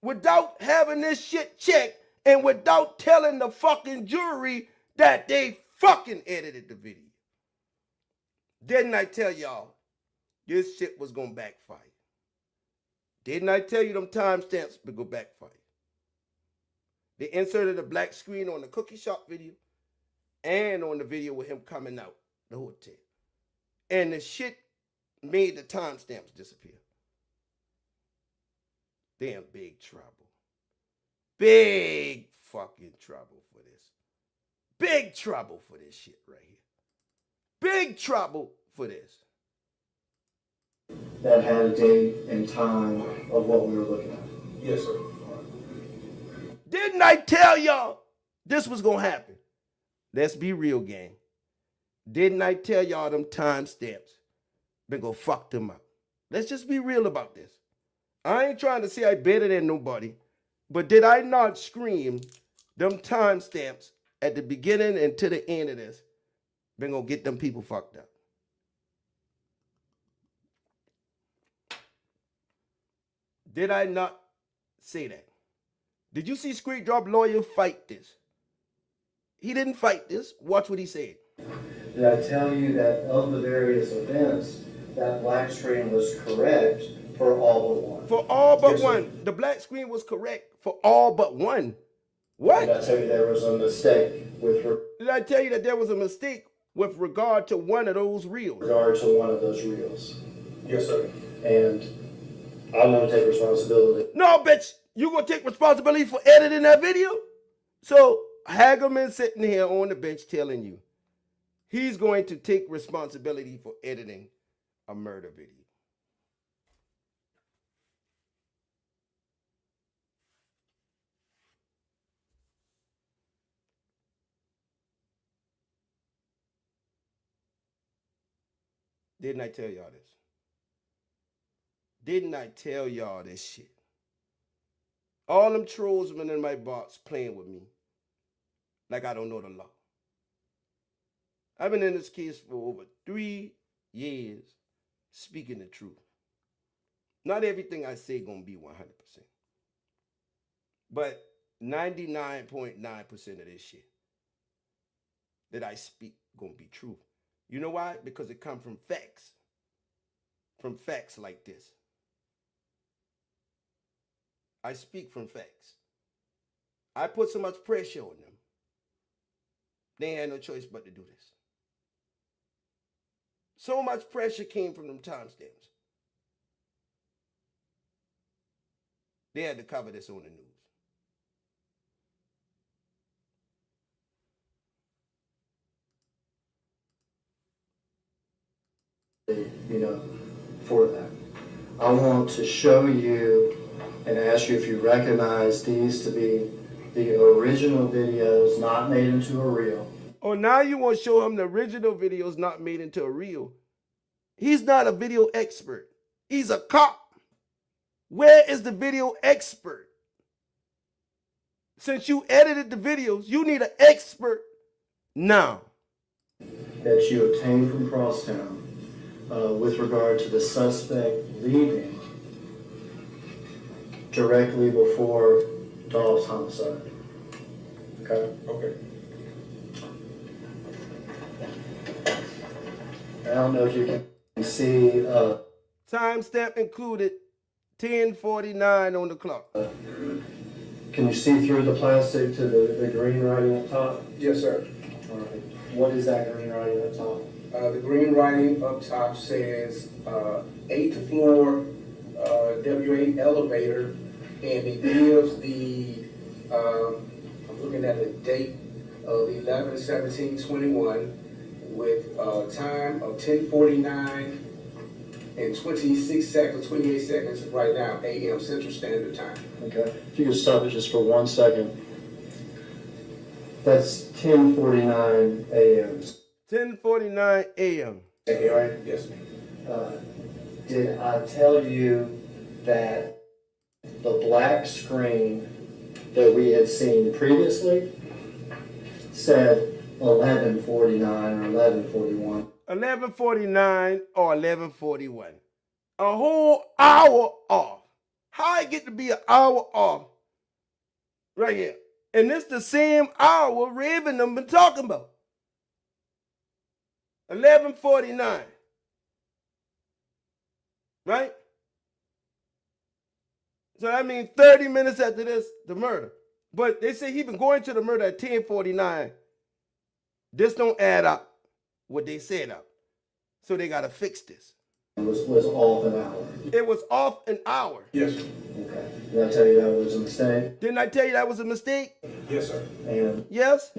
without having this shit checked, and without telling the fucking jury that they fucking edited the video. Didn't I tell y'all this shit was gonna backfire? Didn't I tell you them timestamps would go backfire? They inserted a black screen on the cookie shop video and on the video with him coming out the hotel. And the shit made the timestamps disappear. Damn big trouble. big fucking trouble for this. Big trouble for this shit right here. Big trouble for this. That had a date and time of what we were looking at. Yes, sir. Didn't I tell y'all this was gonna happen? Let's be real, gang. Didn't I tell y'all them timestamps been gonna fuck them up? Let's just be real about this. I ain't trying to say I better than nobody, but did I not scream them timestamps at the beginning and to the end of this been gonna get them people fucked up? Did I not say that? Did you see Street Drop Lawyer fight this? He didn't fight this. Watch what he said. Did I tell you that of the various events, that black screen was correct for all but one? For all but one. The black screen was correct for all but one. What? Did I tell you there was a mistake with Did I tell you that there was a mistake with regard to one of those reels? regard to one of those reels? Yes, sir. And I want to take responsibility. No, bitch. You gonna take responsibility for editing that video? So Hagerman sitting here on the bench telling you he's going to take responsibility for editing a murder video. Didn't I tell y'all this? Didn't I tell y'all this shit? All them trolls been in my box playing with me like I don't know the law. I've been in this case for over 3 years speaking the truth. Not everything I say gonna be 100%. But 99.9% of this shit that I speak gonna be true. You know why? Because it come from facts. From facts like this. I speak from facts. I put so much pressure on them. They had no choice but to do this. So much pressure came from them timestamps. They had to cover this on the news. You know, for that. I want to show you and ask you if you recognize these to be the original videos not made into a reel. Oh, now you want to show him the original videos not made into a reel. He's not a video expert. He's a cop. Where is the video expert? Since you edited the videos, you need an expert now. That you obtained from Crosstown with regard to the suspect leaving directly before Dolph's homicide. Okay? Okay. I don't know if you can see. Timestamp included 10:49 on the clock. Can you see through the plastic to the green writing up top? Yes, sir. All right. What is that green writing up top? The green writing up top says 8th floor W8 elevator, and it gives the, I'm looking at the date of 11/17/21 with time of 10:49 and 26 seconds, 28 seconds right now, AM Central Standard Time. Okay. If you could stop it just for 1 second. That's 10:49 a.m. 10:49 a.m. Right? Yes. Did I tell you that the black screen that we had seen previously said 11:49 or 11:41? 11:49 or 11:41. A whole hour off. How I get to be an hour off? Right here. And this the same hour Raven them been talking about. 11:49. Right? So that means 30 minutes after this, the murder. But they say he been going to the murder at 10:49. This don't add up what they said up. So they gotta fix this. It was off an hour. It was off an hour. Yes. Okay. Did I tell you that was a mistake? Didn't I tell you that was a mistake? Yes, sir. And Yes?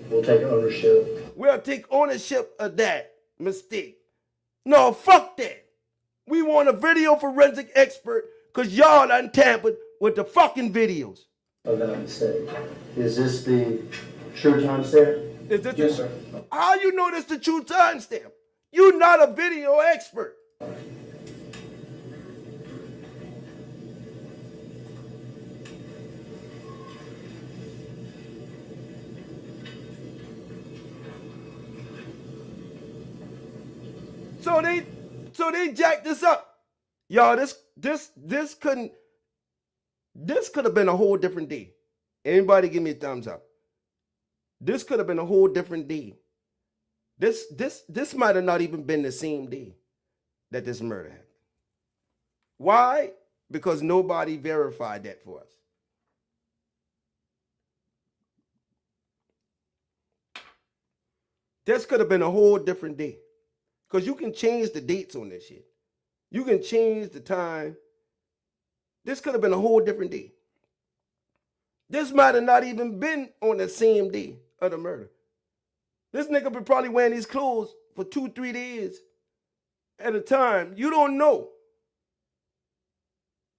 we'll take ownership. We'll take ownership of that mistake. No, fuck that. We want a video forensic expert because y'all done tampered with the fucking videos. Of that mistake. Is this the true timestamp? Is this Yes, sir. How you know this the true timestamp? You're not a video expert. So they jacked this up. Y'all, this could have been a whole different day. Anybody give me a thumbs up. This could have been a whole different day. This might have not even been the same day that this murder happened. Why? Because nobody verified that for us. This could have been a whole different day. Because you can change the dates on this shit. You can change the time. This could have been a whole different day. This might have not even been on the same day of the murder. This nigga been probably wearing these clothes for 2-3 days at a time. You don't know.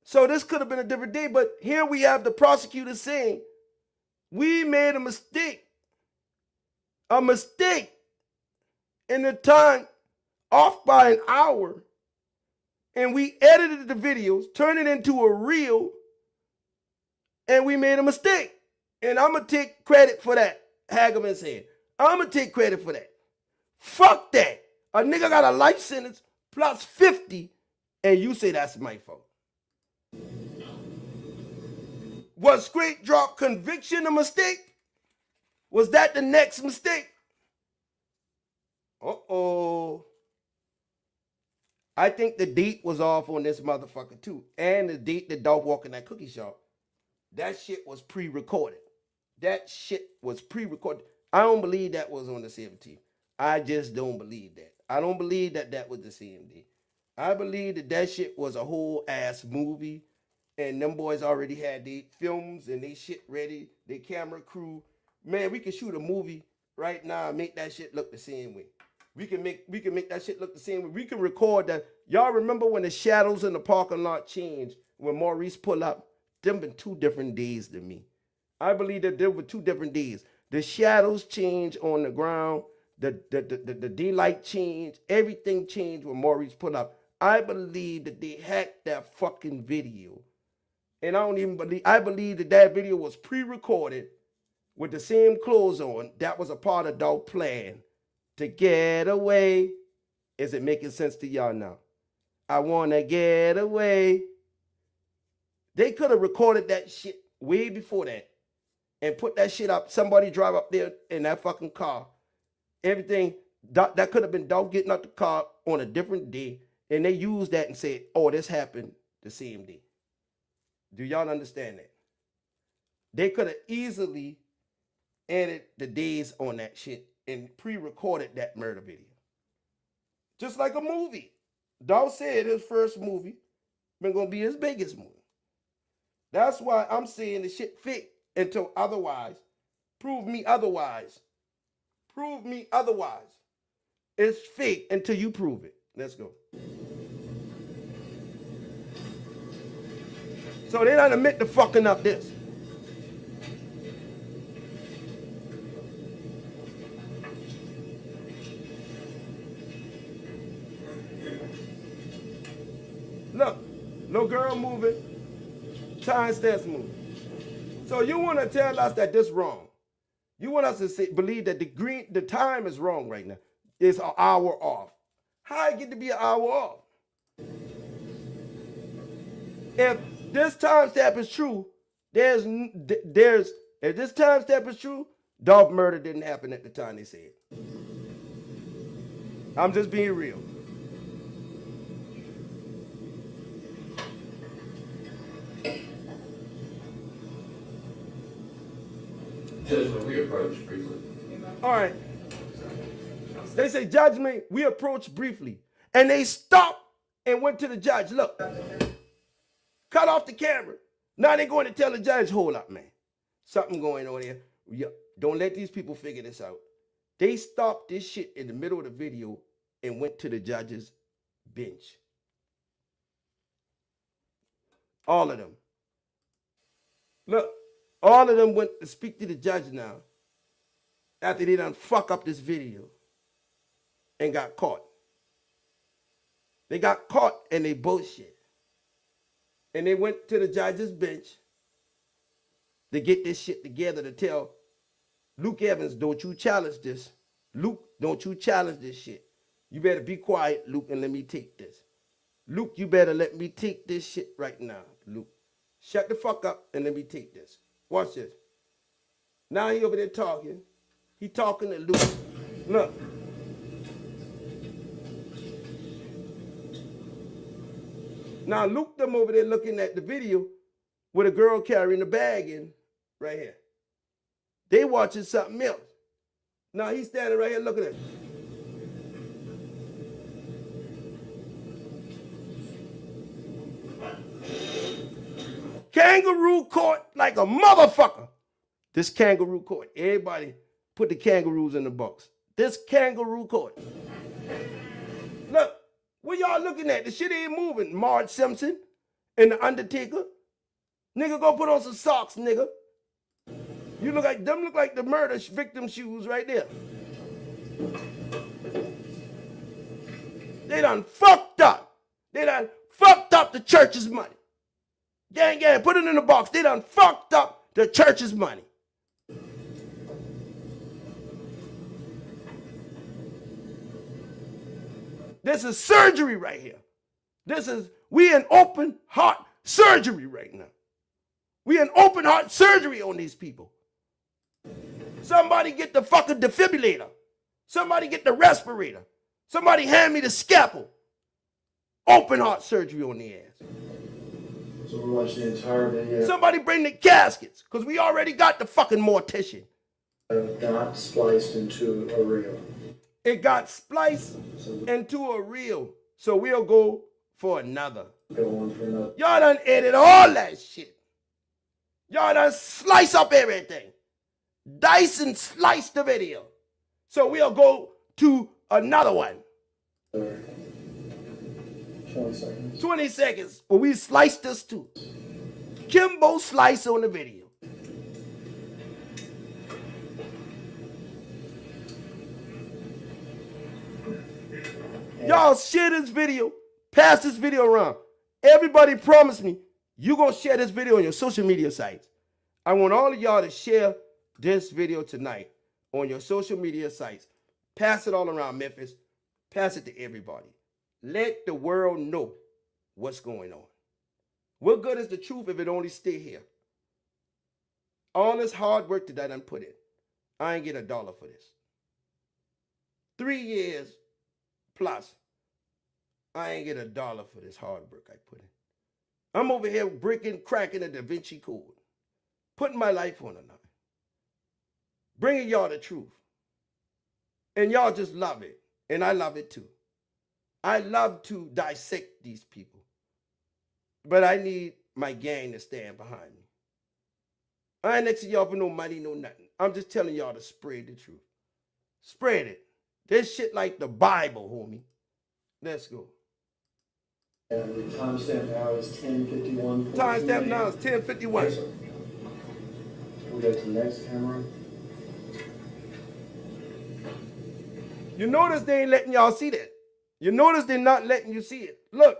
So this could have been a different day, but here we have the prosecutor saying, we made a mistake. A mistake in the time off by an hour, and we edited the videos, turned it into a reel, and we made a mistake. And I'm going to take credit for that, Hagerman said. I'm going to take credit for that. Fuck that. A nigga got a life sentence plus 50, and you say that's my fault. Was straight drop conviction a mistake? Was that the next mistake? Uh-oh. I think the date was off on this motherfucker too. And the date that Dolph walked in that cookie shop. That shit was pre-recorded. That shit was pre-recorded. I don't believe that was on the 17th. I just don't believe that. I don't believe that that was the same day. I believe that that shit was a whole ass movie. And them boys already had their films and they shit ready. Their camera crew. Man, we can shoot a movie right now and make that shit look the same way. We can make that shit look the same way. We can record that. Y'all remember when the shadows in the parking lot changed when Maurice pulled up? Them been 2 different days to me. I believe that there were 2 different days. The shadows changed on the ground. The daylight changed. Everything changed when Maurice pulled up. I believe that they hacked that fucking video. And I believe that that video was pre-recorded with the same clothes on. That was a part of Dolph's plan to get away. Is it making sense to y'all now? I want to get away. They could have recorded that shit way before that and put that shit up. Somebody drive up there in that fucking car. Everything, that could have been Dolph getting out the car on a different day. And they used that and said, oh, this happened the same day. Do y'all understand that? They could have easily added the days on that shit and pre-recorded that murder video. Just like a movie. Dolph said his first movie been gonna be his biggest movie. That's why I'm saying the shit fake until otherwise. Prove me otherwise. Prove me otherwise. It's fake until you prove it. Let's go. So they don't admit to fucking up this. Look, little girl moving, timestamps moving. So you want to tell us that this wrong? You want us to believe that the time is wrong right now? It's an hour off. How it get to be an hour off? If this timestamp is true, if this timestamp is true, Dolph murder didn't happen at the time they said. I'm just being real. Judgment, we approached briefly. All right. They say, judgment, we approached briefly. And they stopped and went to the judge. Look, Cut off the camera. Now they're going to tell the judge, hold up, man. Something going on here. Don't let these people figure this out. They stopped this shit in the middle of the video and went to the judge's bench. All of them. Look, all of them went to speak to the judge now after they done fuck up this video and got caught. They got caught and they bullshit. And they went to the judge's bench to get this shit together to tell Luke Evans, don't you challenge this. Luke, don't you challenge this shit. You better be quiet, Luke, and let me take this. Luke, you better let me take this shit right now, Luke. Shut the fuck up and let me take this. Watch this. Now he over there talking. He talking to Luke. Look. Now Luke them over there looking at the video with a girl carrying a bag in right here. They watching something else. Now he's standing right here looking at it. Kangaroo court like a motherfucker. This kangaroo court. Everybody put the kangaroos in the box. This kangaroo court. Look, what y'all looking at? The shit ain't moving. Marge Simpson and the Undertaker. Nigga, go put on some socks, nigga. You look like them look like the murder victim shoes right there. They done fucked up. They done fucked up the church's money. Gang, gang, put it in the box. They done fucked up the church's money. This is surgery right here. We in open heart surgery right now. We in open heart surgery on these people. Somebody get the fucking defibrillator. Somebody get the respirator. Somebody hand me the scalpel. Open heart surgery on the ass. So we're watching the entire video. Somebody bring the caskets, because we already got the fucking mortician. Got spliced into a reel. It got spliced into a reel. So we'll go for another. Go on for another. Y'all done edit all that shit. Y'all done slice up everything. Dice and slice the video. So we'll go to another one. 20 seconds. 20 seconds. Well, we sliced this too. Kimbo slice on the video. Y'all share this video. Pass this video around. Everybody promise me you're going to share this video on your social media sites. I want all of y'all to share this video tonight on your social media sites. Pass it all around Memphis. Pass it to everybody. Let the world know what's going on. What good is the truth if it only stay here? All this hard work that I done put in, I ain't get $1 for this. 3 years plus, I ain't get $1 for this hard work I put in. I'm over here breaking, cracking the Da Vinci Code, putting my life on the line, bringing y'all the truth. And y'all just love it, and I love it too. I love to dissect these people, but I need my gang to stand behind me. I ain't next to y'all for no money, no nothing. I'm just telling y'all to spread the truth. Spread it. This shit like the Bible, homie. Let's go. And the timestamp now is 10:51. Timestamp now is 10:51. Yes, we'll go to the next camera. You notice they ain't letting y'all see that. You notice they're not letting you see it. Look,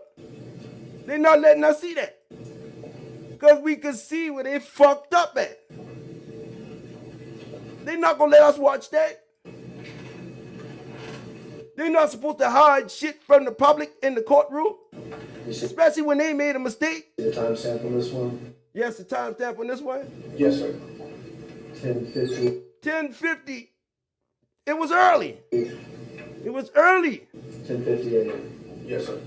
they're not letting us see that. Because we can see where they fucked up at. They're not going to let us watch that. They're not supposed to hide shit from the public in the courtroom. Especially when they made a mistake. The timestamp on this one? Yes, the timestamp on this one? Yes, sir. 10:50. 10:50. It was early. It was early. 10:50 a.m. Yes, sir.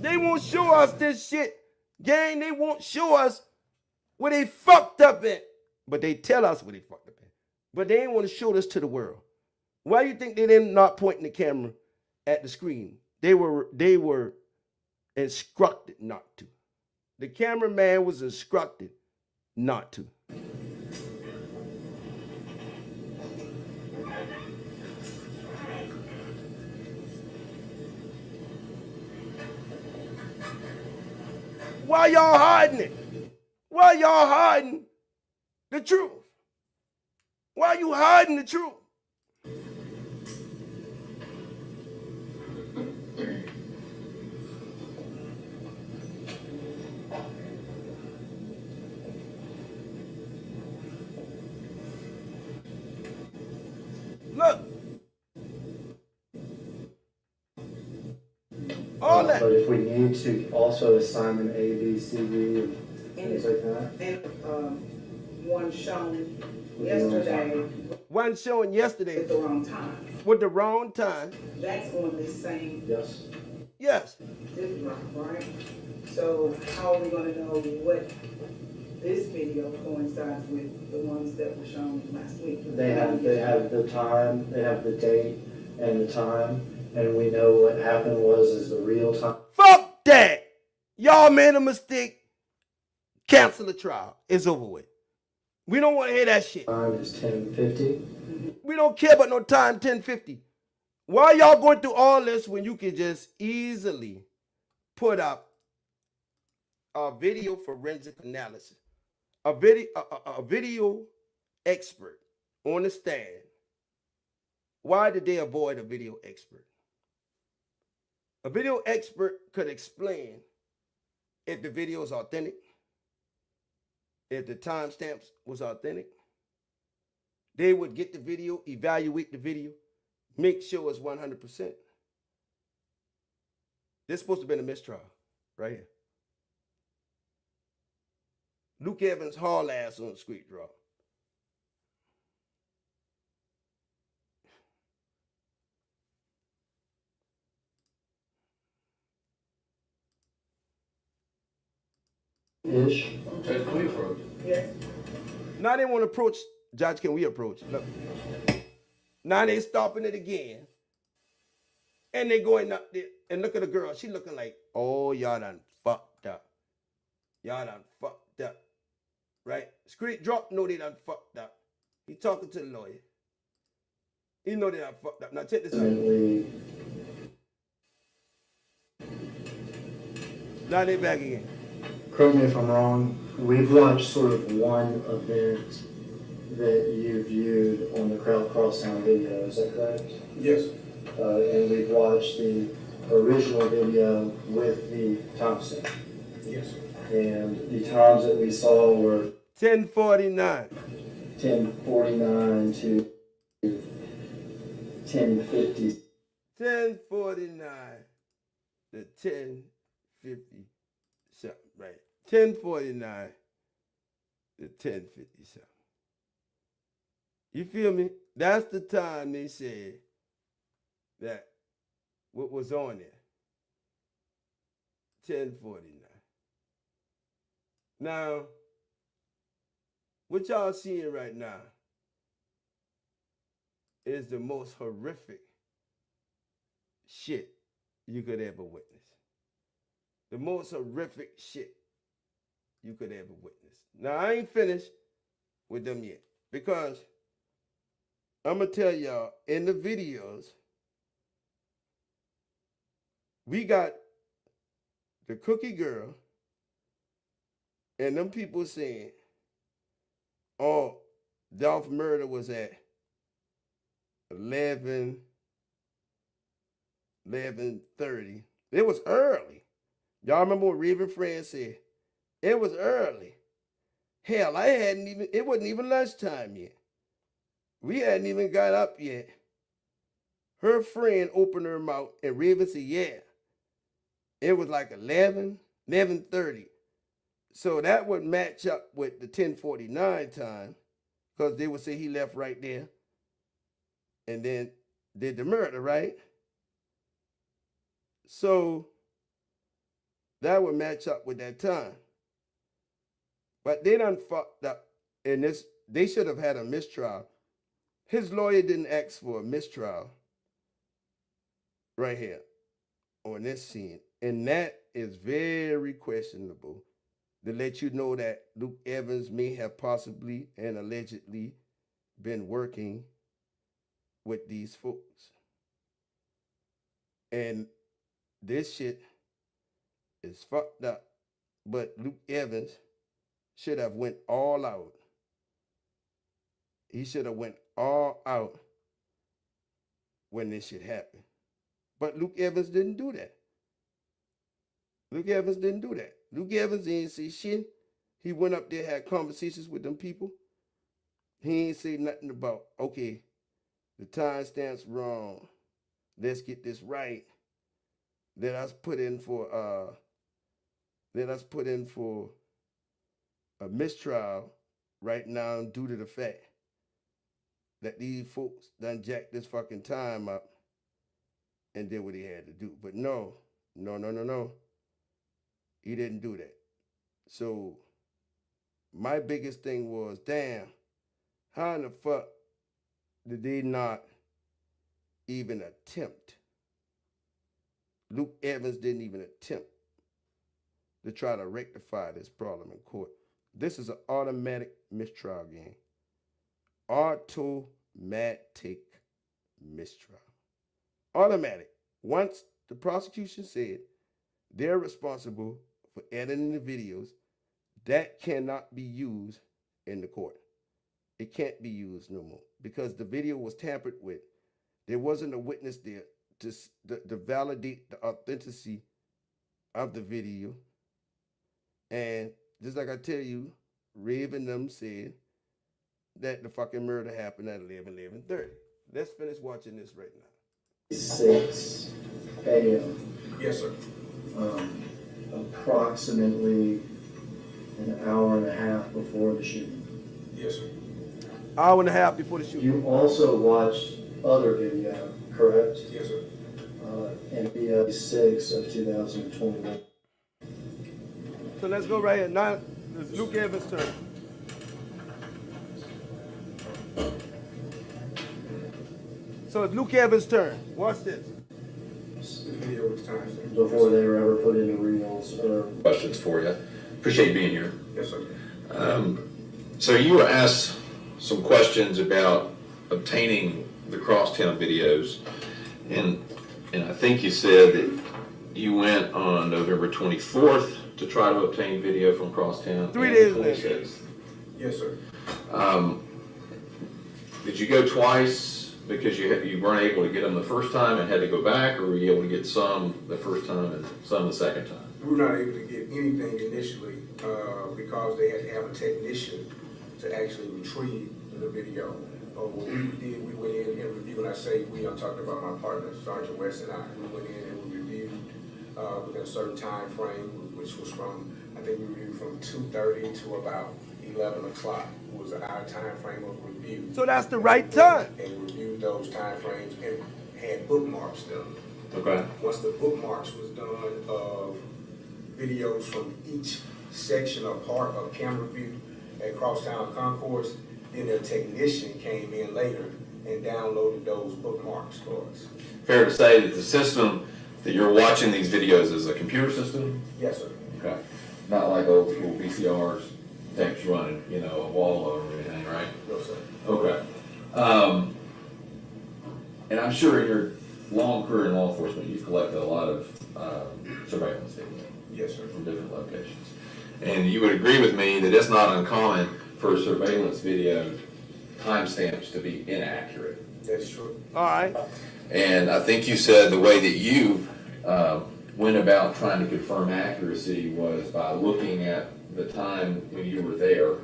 They won't show us this shit. Gang, they won't show us where they fucked up at. But they tell us where they fucked up at. But they ain't want to show this to the world. Why you think they didn't not pointing the camera at the screen? They were instructed not to. The cameraman was instructed not to. Why y'all hiding it? Why y'all hiding the truth? Why you hiding the truth? Look. All that. But if we need to also assign them A, B, C, D, and things like that. And one shown yesterday. One shown yesterday. At the wrong time. With the wrong time. That's on this same. Yes. Yes. Right? So how are we going to know what this video coincides with the ones that were shown last week? They have the time, they have the date and the time, and we know what happened is the real time. Fuck that! Y'all made a mistake. Cancel the trial. It's over with. We don't want to hear that shit. Time is 10:50. We don't care about no time 10:50. Why y'all going through all this when you can just easily put up a video forensic analysis? A video expert on the stand. Why did they avoid a video expert? A video expert could explain if the video is authentic, if the timestamps was authentic. They would get the video, evaluate the video, make sure it's 100%. This is supposed to have been a mistrial, right here. Luke Evans haul ass on the street draw. Ish. Judge, can we approach? Yes. Now they want to approach. Judge, can we approach? Look. Now they stopping it again. And they going up there and look at the girl. She looking like, oh, y'all done fucked up. Y'all done fucked up. Right? Street drop, no, they done fucked up. He talking to the lawyer. He know they done fucked up. Now check this out. Now they back again. Correct me if I'm wrong, we've watched sort of one event that you viewed on the Crosstown video, is that correct? Yes. And we've watched the original video with the timestamp. Yes. And the times that we saw were 10:49. 10:49 to 10:50. 10:49 to 10:50 something, right? 10:49 to 10:50 something. You feel me? That's the time they said that what was on there. 10:49. Now, what y'all seeing right now is the most horrific shit you could ever witness. The most horrific shit you could ever witness. Now, I ain't finished with them yet because I'm going to tell y'all in the videos, we got the cookie girl and them people saying, oh, Dolph murder was at 11:30. It was early. Y'all remember what Reeve and Fred said? It was early. Hell, it wasn't even lunchtime yet. We hadn't even got up yet. Her friend opened her mouth and Reeve said, yeah. It was like 11:30. So that would match up with the 10:49 time because they would say he left right there and then did the murder, right? So that would match up with that time. But they done fucked up in this. They should have had a mistrial his lawyer didn't ask for a mistrial right here on this scene. And that is very questionable, to let you know that Luke Evans may have possibly and allegedly been working with these folks. And this shit is fucked up. But Luke Evans should have went all out. He should have went all out when this shit happened. But Luke Evans didn't do that. Luke Evans didn't do that. Luke Evans didn't say shit. He went up there, had conversations with them people. He ain't say nothing about, okay, the timestamp's wrong. Let's get this right. Let us put in for a mistrial right now due to the fact that these folks done jacked this fucking time up and did what he had to do. But no. He didn't do that. So my biggest thing was, damn, how in the fuck did they not even attempt? Luke Evans didn't even attempt to try to rectify this problem in court. This is an automatic mistrial game. Automatic mistrial. Automatic. Once the prosecution said they're responsible for editing the videos, that cannot be used in the court. It can't be used no more because the video was tampered with. There wasn't a witness there to validate the authenticity of the video. And just like I tell you, Raven them said that the fucking murder happened at 11:30. Let's finish watching this right now. 6 a.m. Yes, sir. Approximately an hour and a half before the shooting. Yes, sir. Hour and a half before the shooting. You also watched other video, correct? Yes, sir. NBA 6 of 2021. So let's go right here. Now it's Luke Evans' turn. So it's Luke Evans' turn. Watch this. Before they were ever put into reels or Questions for you. Appreciate you being here. Yes, sir. So you were asked some questions about obtaining the crosstown videos, and I think you said that you went on November 24th to try to obtain video from crosstown. 3 days later. Yes, sir. Did you go twice because you weren't able to get them the first time and had to go back, or were you able to get some the first time and some the second time? We were not able to get anything initially because they had to have a technician to actually retrieve the video. What we did, we went in and reviewed, and I say we, I'm talking about my partner, Sergeant West and I. We went in and we reviewed within a certain time frame, which was from, I think we reviewed from 2:30 to about 11 o'clock was our time frame of review. So that's the right time. And reviewed those time frames and had bookmarks done. Okay. Once the bookmarks was done of videos from each section or part of camera view at Crosstown Concourse, then their technician came in later and downloaded those bookmarks for us. Fair to say that the system that you're watching these videos is a computer system? Yes, sir. Okay. Not like old school VCRs, tapes running, a wall or anything, right? No, sir. Okay. And I'm sure in your long career in law enforcement, you've collected a lot of surveillance data. Yes, sir. From different locations. And you would agree with me that it's not uncommon for surveillance video timestamps to be inaccurate. That's true. All right. And I think you said the way that you went about trying to confirm accuracy was by looking at the time when you were there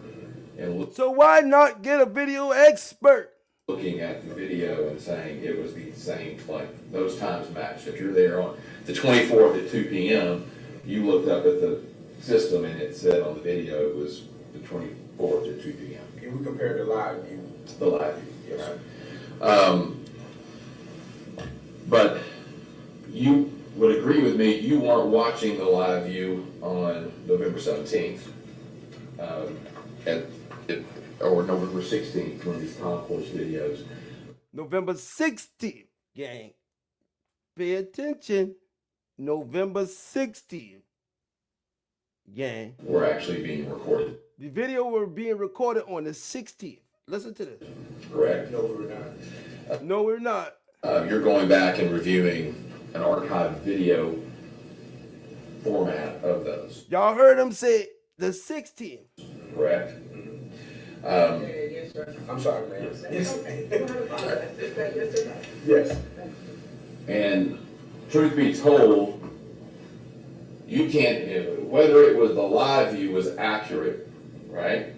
and So why not get a video expert? looking at the video and saying it was the same, like those times matched. If you're there on the 24th at 2 p.m., you looked up at the system and it said on the video it was the 24th at 2 p.m. Okay, we compared the live view. The live view, yes, right? sir. But you would agree with me, you weren't watching the live view on November 17th. or November 16th, one of these concourse videos. November 16th, gang. Pay attention. November 16th, gang. Were actually being recorded. The video were being recorded on the 16th. Listen to this. Correct. No, we're not. No, we're not. You're going back and reviewing an archived video format of those. Y'all heard him say the 16th. Correct. I'm sorry, man. Yes. And truth be told, you can't, whether it was the live view was accurate, right?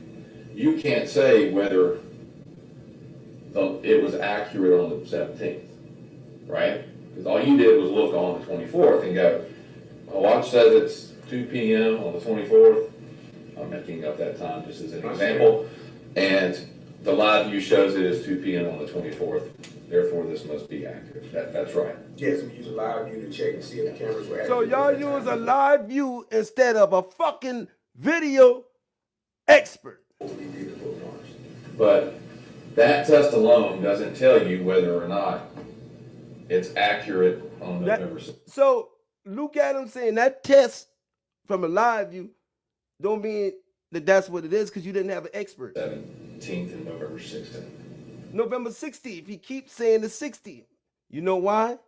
You can't say whether it was accurate on the 17th, right? Because all you did was look on the 24th and go, my watch says it's 2 p.m. on the 24th. I'm making up that time just as an example. And the live view shows it as 2 p.m. on the 24th. Therefore, this must be accurate. That's right. Yes, we use a live view to check and see if the cameras were So accurate. y'all use a live view instead of a fucking video expert. But that test alone doesn't tell you whether or not it's accurate on November 6th. So Luke Adams saying that test from a live view don't mean that that's what it is because you didn't have an expert. 17th and November 16th. November 16th. He keeps saying the 16th. You know why?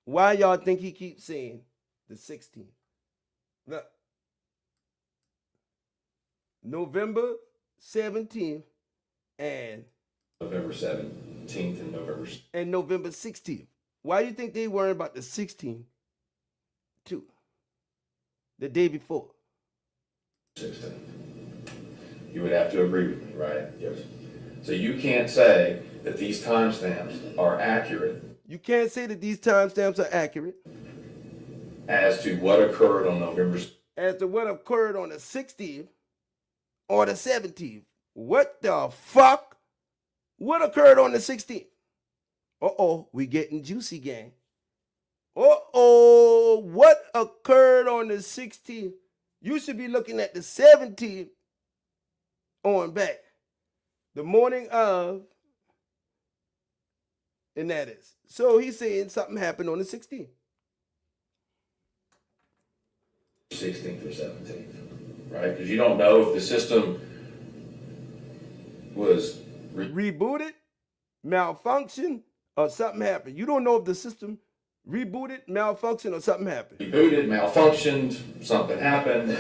Why y'all think he keeps saying the 16th? Look. November 17th and November 17th and November 16th. And November 16th. Why do you think they worried about the 16th too? The day before. 16th. You would have to agree with me, right? Yes. So you can't say that these timestamps are accurate. You can't say that these timestamps are accurate as to what occurred on November. As to what occurred on the 16th or the 17th. What the fuck? What occurred on the 16th? Uh-oh, we getting juicy, gang. Uh-oh, what occurred on the 16th? You should be looking at the 17th on back. The morning of, and that is. So he's saying something happened on the 16th. 16th or 17th, right? Because you don't know if the system was rebooted, malfunctioned, or something happened. You don't know if the system rebooted, malfunctioned, or something happened. Rebooted, malfunctioned, something happened.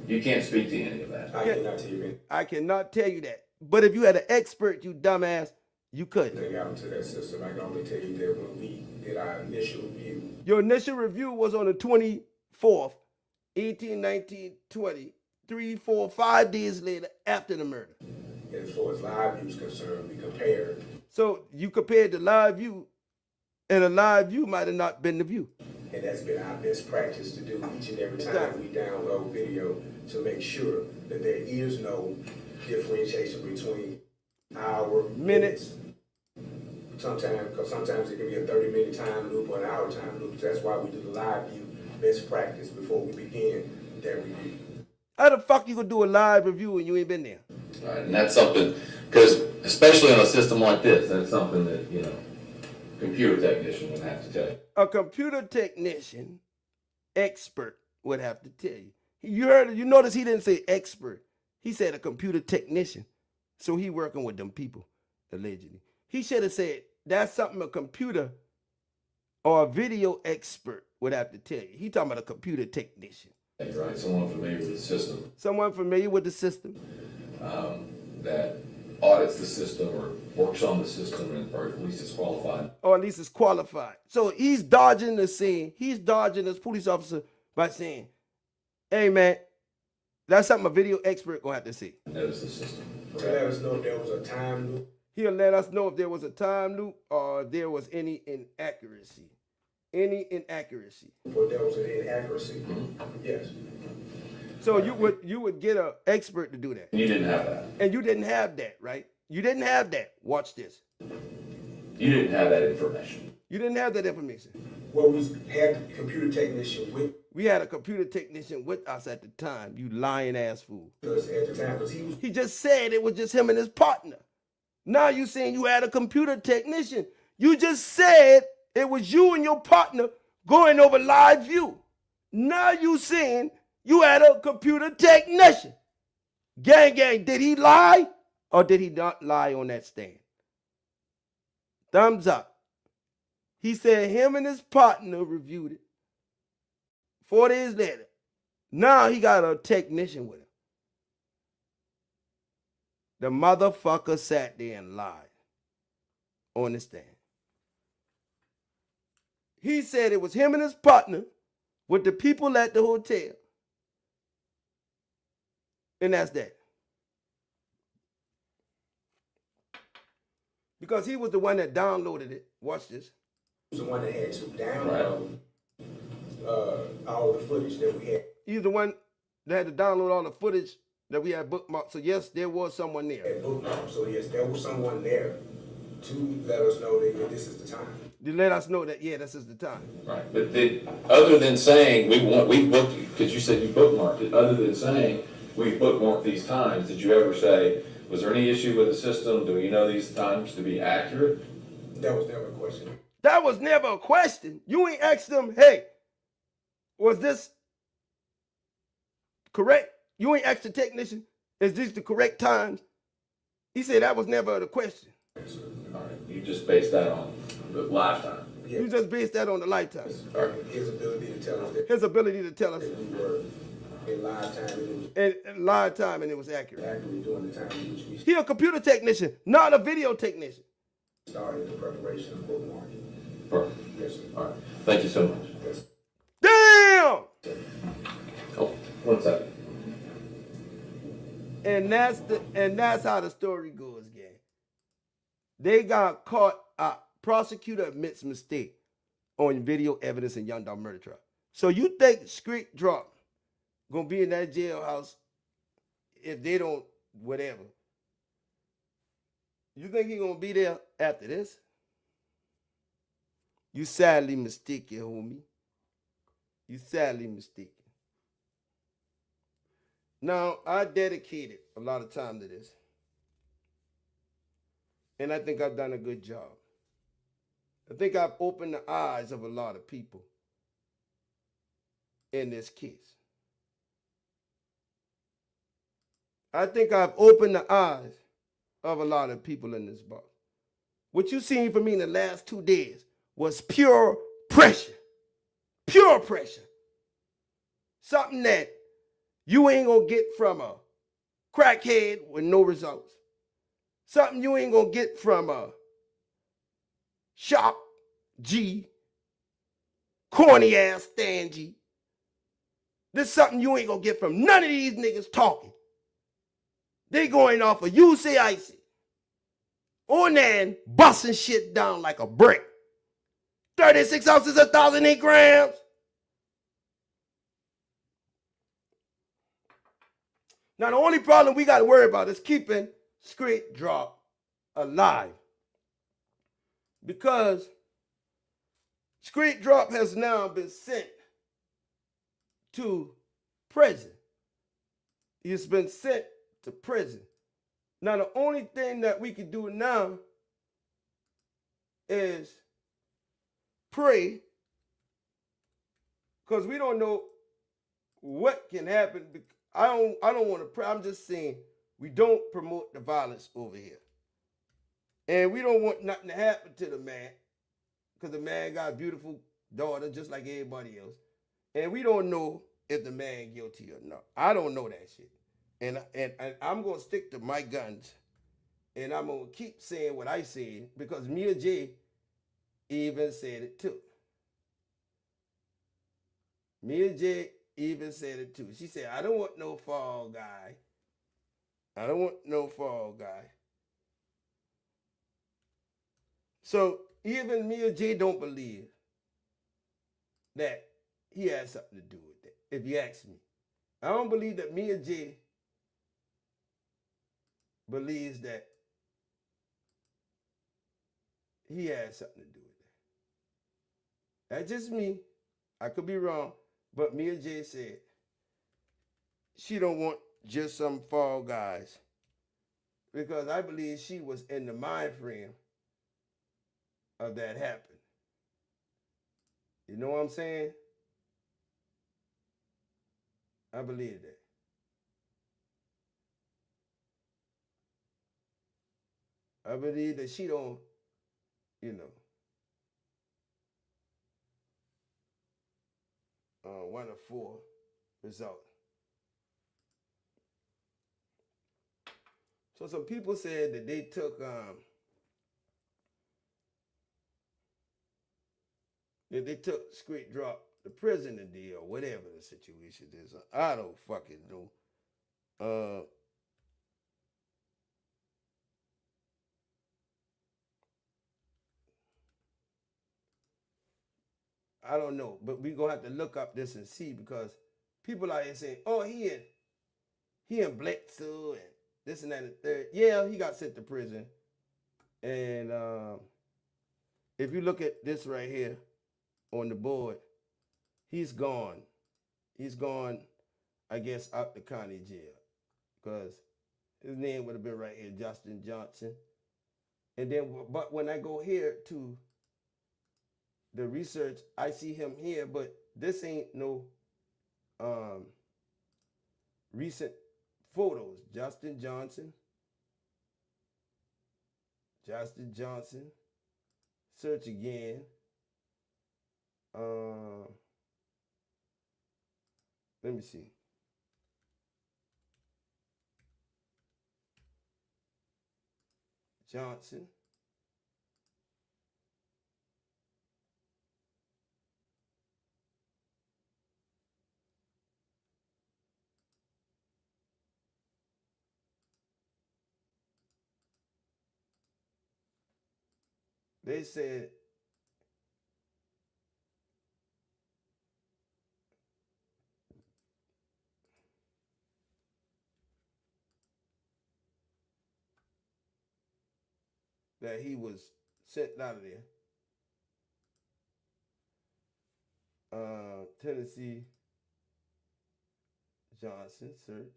You can't speak to any of that. I cannot tell you that. I cannot tell you that. But if you had an expert, you dumbass, you couldn't. They got into that system. I can only tell you that when we did our initial review. Your initial review was on the 24th, 18, 19, 20, 3, 4, 5 days later after the murder. As far as live view is concerned, we compared. So you compared the live view, and a live view might have not been the view. And that's been our best practice to do each and every time we download video to make sure that there is no differentiation between our minutes. Because sometimes it can be a 30-minute time loop or an hour time loop. That's why we do the live view best practice before we begin that review. How the fuck you gonna do a live review when you ain't been there? Right, and that's something, because especially on a system like this, that's something that, you know, computer technician would have to tell you. A computer technician, expert, would have to tell you. You notice he didn't say expert. He said a computer technician. So he working with them people, allegedly. He should have said that's something a computer or a video expert would have to tell you. He talking about a computer technician. Right, someone familiar with the system. Someone familiar with the system. That audits the system or works on the system, or at least is qualified. Or at least is qualified. So he's dodging the scene. He's dodging this police officer by saying, hey man, that's something a video expert gonna have to see. Knows the system. To let us know if there was a time loop. He'll let us know if there was a time loop or there was any inaccuracy. Any inaccuracy. Or there was an inaccuracy. Yes. So you would get an expert to do that. You didn't have that. And you didn't have that, right? You didn't have that. Watch this. You didn't have that information. You didn't have that information. Well, we had the computer technician with We had a computer technician with us at the time, you lying ass fool. Because at the time, because He just said it was just him and his partner. Now you saying you had a computer technician. You just said it was you and your partner going over live view. Now you saying you had a computer technician. Gang, did he lie or did he not lie on that stand? Thumbs up. He said him and his partner reviewed it. 4 days later, now he got a technician with him. The motherfucker sat there and lied on the stand. He said it was him and his partner with the people at the hotel. And that's that. Because he was the one that downloaded it. Watch this. He was the one that had to download all the footage that we had. He's the one that had to download all the footage that we had bookmarked. So yes, there was someone there. So yes, there was someone there to let us know that this is the time. To let us know that, yeah, this is the time. Right, but other than saying we booked, because you said you bookmarked it, other than saying we bookmarked these times, did you ever say, was there any issue with the system? Do we know these times to be accurate? That was never a question. That was never a question. You ain't asked them, hey, was this correct? You ain't asked the technician, is this the correct times? He said that was never the question. All right, you just based that on the lifetime. Yeah. You just based that on the lifetime. His ability to tell us that. His ability to tell us. That we were in live time and it was in live time and it was accurate. Accurately during the time in which we He a computer technician, not a video technician. started the preparation of bookmarking. Perfect. Yes, sir. All right, thank you so much. Yes. Damn! Oh, 1 second. And that's how the story goes, gang. They got caught. Prosecutor admits mistake on video evidence in Young Dolph murder trial. So you think Street Drop gonna be in that jailhouse if they don't whatever? You think he gonna be there after this? You sadly mistaken, homie. You sadly mistaken. Now, I dedicated a lot of time to this. And I think I've done a good job. I think I've opened the eyes of a lot of people in this case. I think I've opened the eyes of a lot of people in this box. What you seen from me in the last 2 days was pure pressure. Pure pressure. Something that you ain't gonna get from a crackhead with no results. Something you ain't gonna get from a shop G, corny ass Stan G. This is something you ain't gonna get from none of these niggas talking. They going off of you say I say. Onan busting shit down like a brick. 36 ounces, 1,008 grams. Now, the only problem we got to worry about is keeping Street Drop alive. Because Street Drop has now been sent to prison. He's been sent to prison. Now, the only thing that we can do now is pray, because we don't know what can happen. I don't want to pray. I'm just saying we don't promote the violence over here. And we don't want nothing to happen to the man, because the man got a beautiful daughter just like everybody else. And we don't know if the man guilty or not. I don't know that shit. And I'm going to stick to my guns. And I'm going to keep saying what I said, because Mia J even said it too. Mia J even said it too. She said, I don't want no fall guy. I don't want no fall guy. So even Mia J don't believe that he has something to do with it, if you ask me. I don't believe that Mia J believes that he has something to do with it. That's just me. I could be wrong. But Mia J said she don't want just some fall guys because I believe she was in the mind frame of that happened. You know what I'm saying? I believe that. I believe that she don't, you know, one of four result. So some people said that they took Street Drop the prisoner deal, or whatever the situation is. I don't fucking know. I don't know, but we gonna have to look up this and see because people out here saying, "Oh, he in Blitzer and this and that and the third." Yeah, he got sent to prison, and if you look at this right here on the board, he's gone. He's gone, I guess, out the county jail because his name would have been right here, Justin Johnson. And then, but when I go here to the research, I see him here, but this ain't no recent photos. Justin Johnson. Search again. Let me see. Johnson. They said that he was sent out of there. Tennessee Johnson search.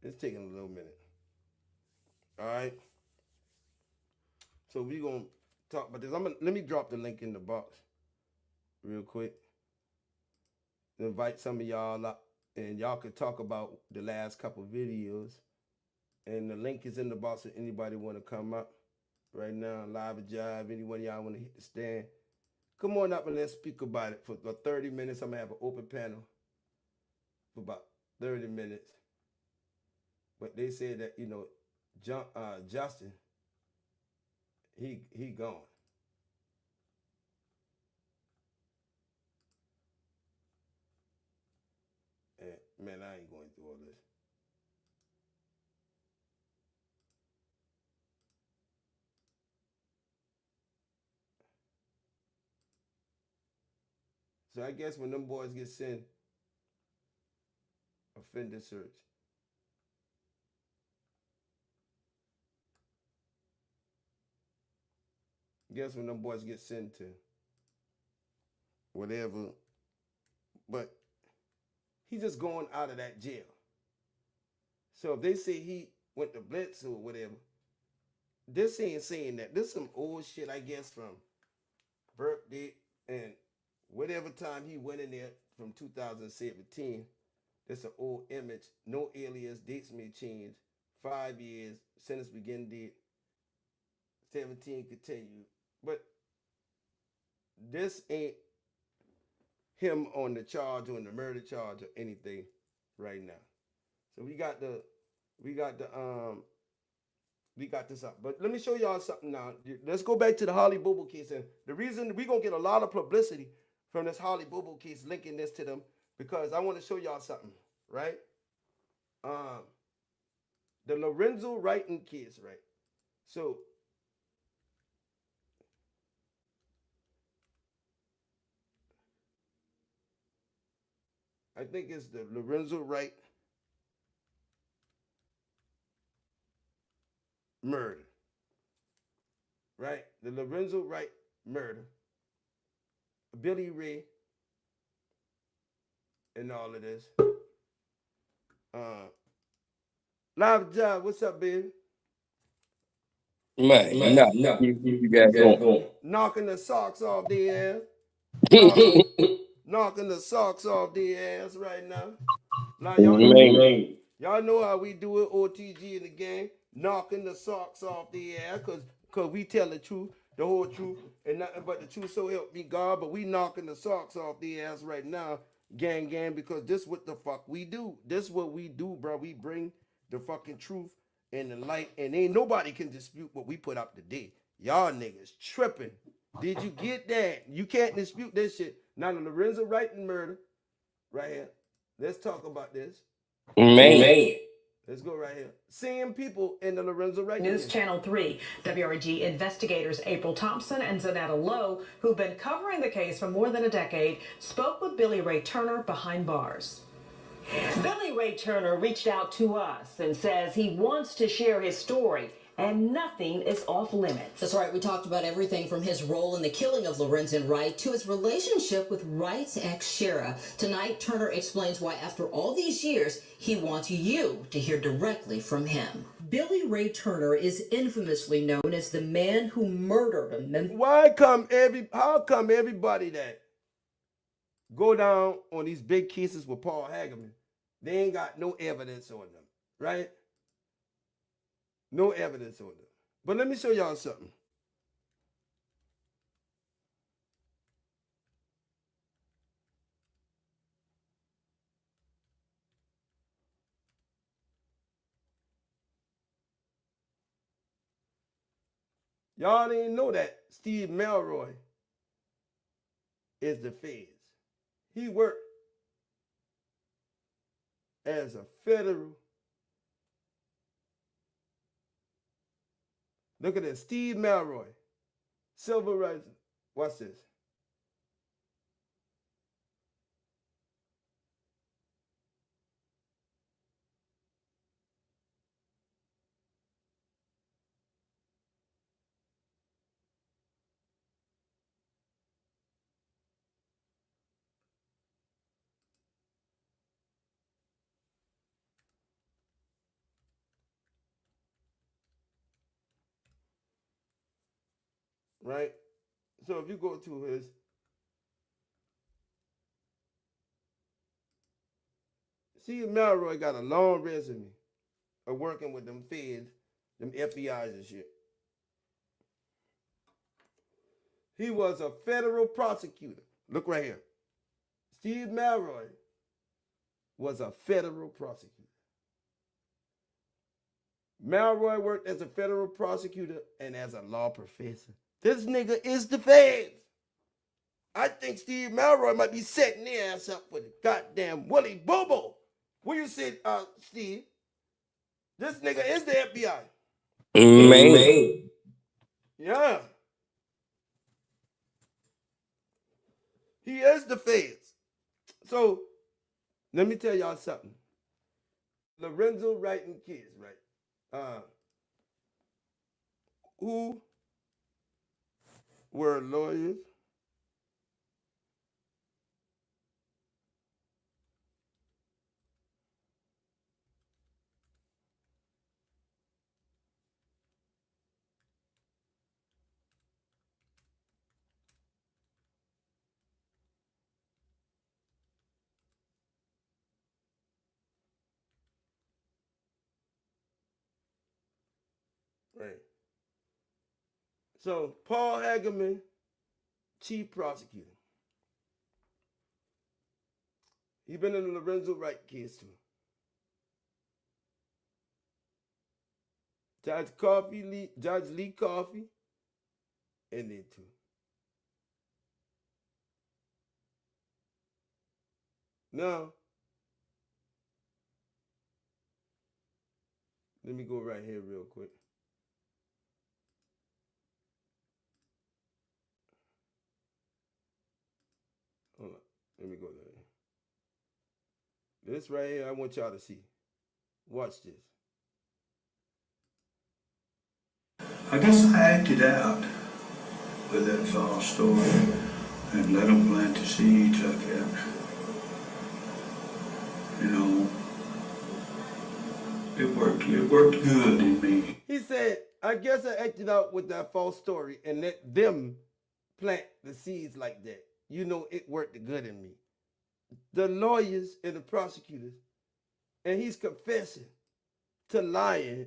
It's taking a little minute. All right. So we gonna talk about this. Let me drop the link in the box real quick. Invite some of y'all up, and y'all could talk about the last couple videos. And the link is in the box if anybody want to come up right now. Live a jive. Anyone y'all want to hit the stand? Come on up and let's speak about it for 30 minutes. I'm gonna have an open panel for about 30 minutes. But they said that, you know, Justin, he gone. And man, I ain't going through all this. So I guess when them boys get sent offender search, guess when them boys get sent to whatever, but he just going out of that jail. So if they say he went to Blitz or whatever, this ain't saying that. This some old shit, I guess, from birthday and whatever time he went in there from 2017. That's an old image. No alias. Dates may change. 5 years. Sentence begin date. 17 continue. But this ain't him on the charge, on the murder charge or anything right now. So we got this up. But let me show y'all something now. Let's go back to the hollybobo case. And the reason we're going to get a lot of publicity from this hollybobo case, linking this to them, because I want to show y'all something, right? The Lorenzo Wrighton case, right? So I think it's the Lorenzo Wright murder, right? The Lorenzo Wright murder, Billy Ray, and all of this. Live Job, what's up, baby? Man, no, keep you guys going. Knocking the socks off their ass. Knocking the socks off their ass right now. Now y'all know how we do it, OTG in the game. Knocking the socks off their ass, cause we tell the truth, the whole truth, and nothing but the truth, so help me God. But we knocking the socks off their ass right now, gang, because this what the fuck we do. This what we do, bro. We bring the fucking truth and the light, and ain't nobody can dispute what we put up today. Y'all niggas tripping. Did you get that? You can't dispute this shit. Now the Lorenzo Wrighton murder, right here. Let's talk about this. Man. Let's go right here. Seeing people in the Lorenzo Wrighton News Channel 3, WRG investigators April Thompson and Zanetta Lowe, who've been covering the case for more than a decade, spoke with Billy Ray Turner behind bars. Billy Ray Turner reached out to us and says he wants to share his story, and nothing is off limits. That's right. We talked about everything from his role in the killing of Lorenzo Wright to his relationship with Wright's ex Shara. Tonight, Turner explains why, after all these years, he wants you to hear directly from him. Billy Ray Turner is infamously known as the man who murdered a member. How come everybody that go down on these big cases with Paul Hagerman, they ain't got no evidence on them, right? No evidence on them. But let me show y'all something. Y'all didn't know that Steve Melroy is the feds. He worked as a federal. Look at this, Steve Melroy, civil rights. Watch this. Right? So if you go to his, Steve Melroy got a long resume of working with them feds, them FBIs and shit. He was a federal prosecutor. Look right here. Steve Melroy was a federal prosecutor. Melroy worked as a federal prosecutor and as a law professor. This nigga is the feds. I think Steve Melroy might be setting their ass up with a goddamn Willie Bobo. What you say, Steve? This nigga is the FBI. Man. Yeah. He is the feds. So, let me tell y'all something. Lorenzo Wrighton kids, right? Who were lawyers. Right. So Paul Hagerman, chief prosecutor. He been in the Lorenzo Wright case too. Judge Lee Coffey, and they too. Now, let me go right here real quick. Hold on. Let me go there. This right here, I want y'all to see. Watch this. I guess I acted out with that false story and let them plant the seeds like that. You know, it worked good in me. He said, I guess I acted out with that false story and let them plant the seeds like that. You know, it worked good in me. The lawyers and the prosecutors, and he's confessing to lying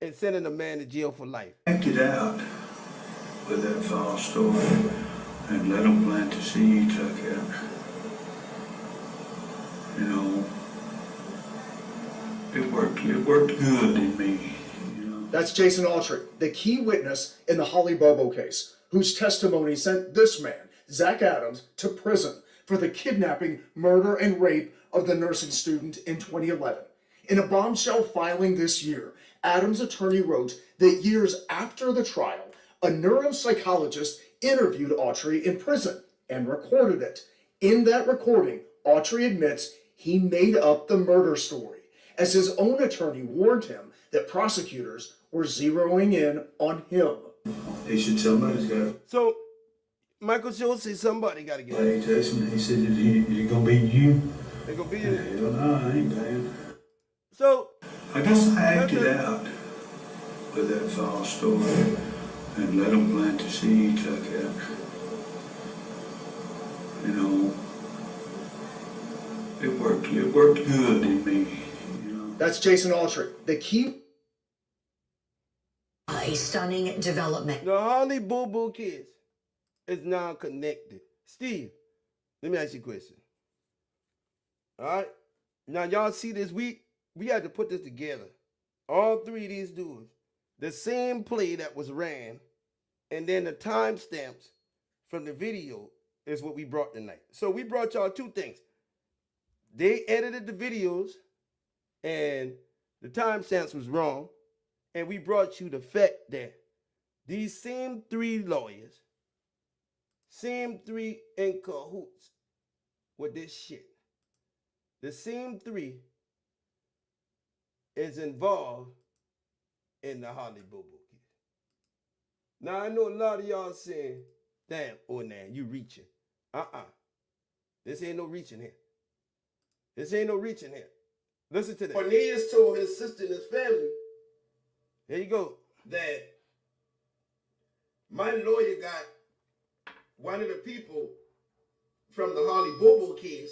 and sending a man to jail for life. Acted out with that false story and let them plant the seeds like that. You know, it worked good in me. That's Jason Autry, the key witness in the Holly Bobo case, whose testimony sent this man, Zach Adams, to prison for the kidnapping, murder, and rape of the nursing student in 2011. In a bombshell filing this year, Adams' attorney wrote that years after the trial, a neuropsychologist interviewed Autry in prison and recorded it. In that recording, Autry admits he made up the murder story, as his own attorney warned him that prosecutors were zeroing in on him. He said somebody's got to. So, Michael Schultz said somebody got to get Hey, Jason, he said, it gonna be you? It gonna be you? Hell no, I ain't paying. So, I guess I acted out with that false story and let them plant the seeds like that. You know, it worked good in me. That's Jason Autry, the key. A stunning development. The Holly Bobo case is now connected. Steve, let me ask you a question. All right? Now, y'all see this? We had to put this together. All three of these dudes. The same play that was ran, and then the timestamps from the video is what we brought tonight. So we brought y'all two things. They edited the videos, and the timestamps was wrong. And we brought you the fact that these same three lawyers, same three in cahoots with this shit. The same three is involved in the Holly Bobo case. Now I know a lot of y'all saying, damn, Onan, you reaching. This ain't no reaching here. This ain't no reaching here. Listen to this. Cornelius told his sister and his family, here you go, that my lawyer got one of the people from the Holly Bobo case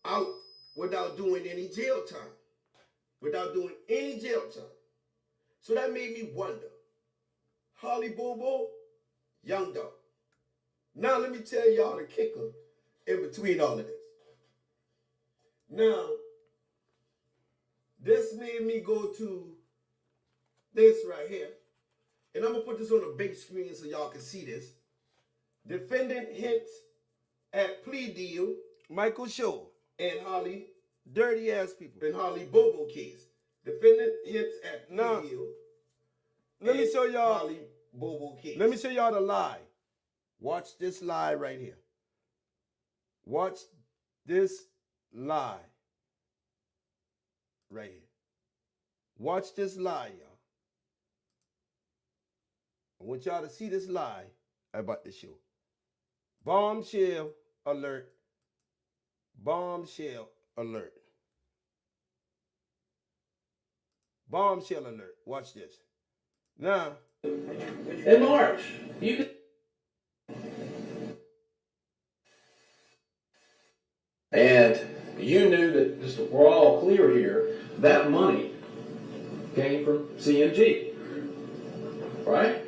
out without doing any jail time. Without doing any jail time. So that made me wonder, Holly Bobo, youngdolph. Now let me tell y'all the kicker in between all of this. Now, this made me go to this right here. And I'm going to put this on a big screen so y'all can see this. Defendant hints at plea deal, Michael Shaw and Holly, dirty ass people in Holly Bobo case. Defendant hints at plea deal. Let me show y'all Holly Bobo case. Let me show y'all the lie. Watch this lie right here. Watch this lie right here. Watch this lie, y'all. I want y'all to see this lie about the show. Bombshell alert. Bombshell alert. Bombshell alert. Watch this. Now, in March, you could. And you knew that, just we're all clear here, that money came from CMG, right?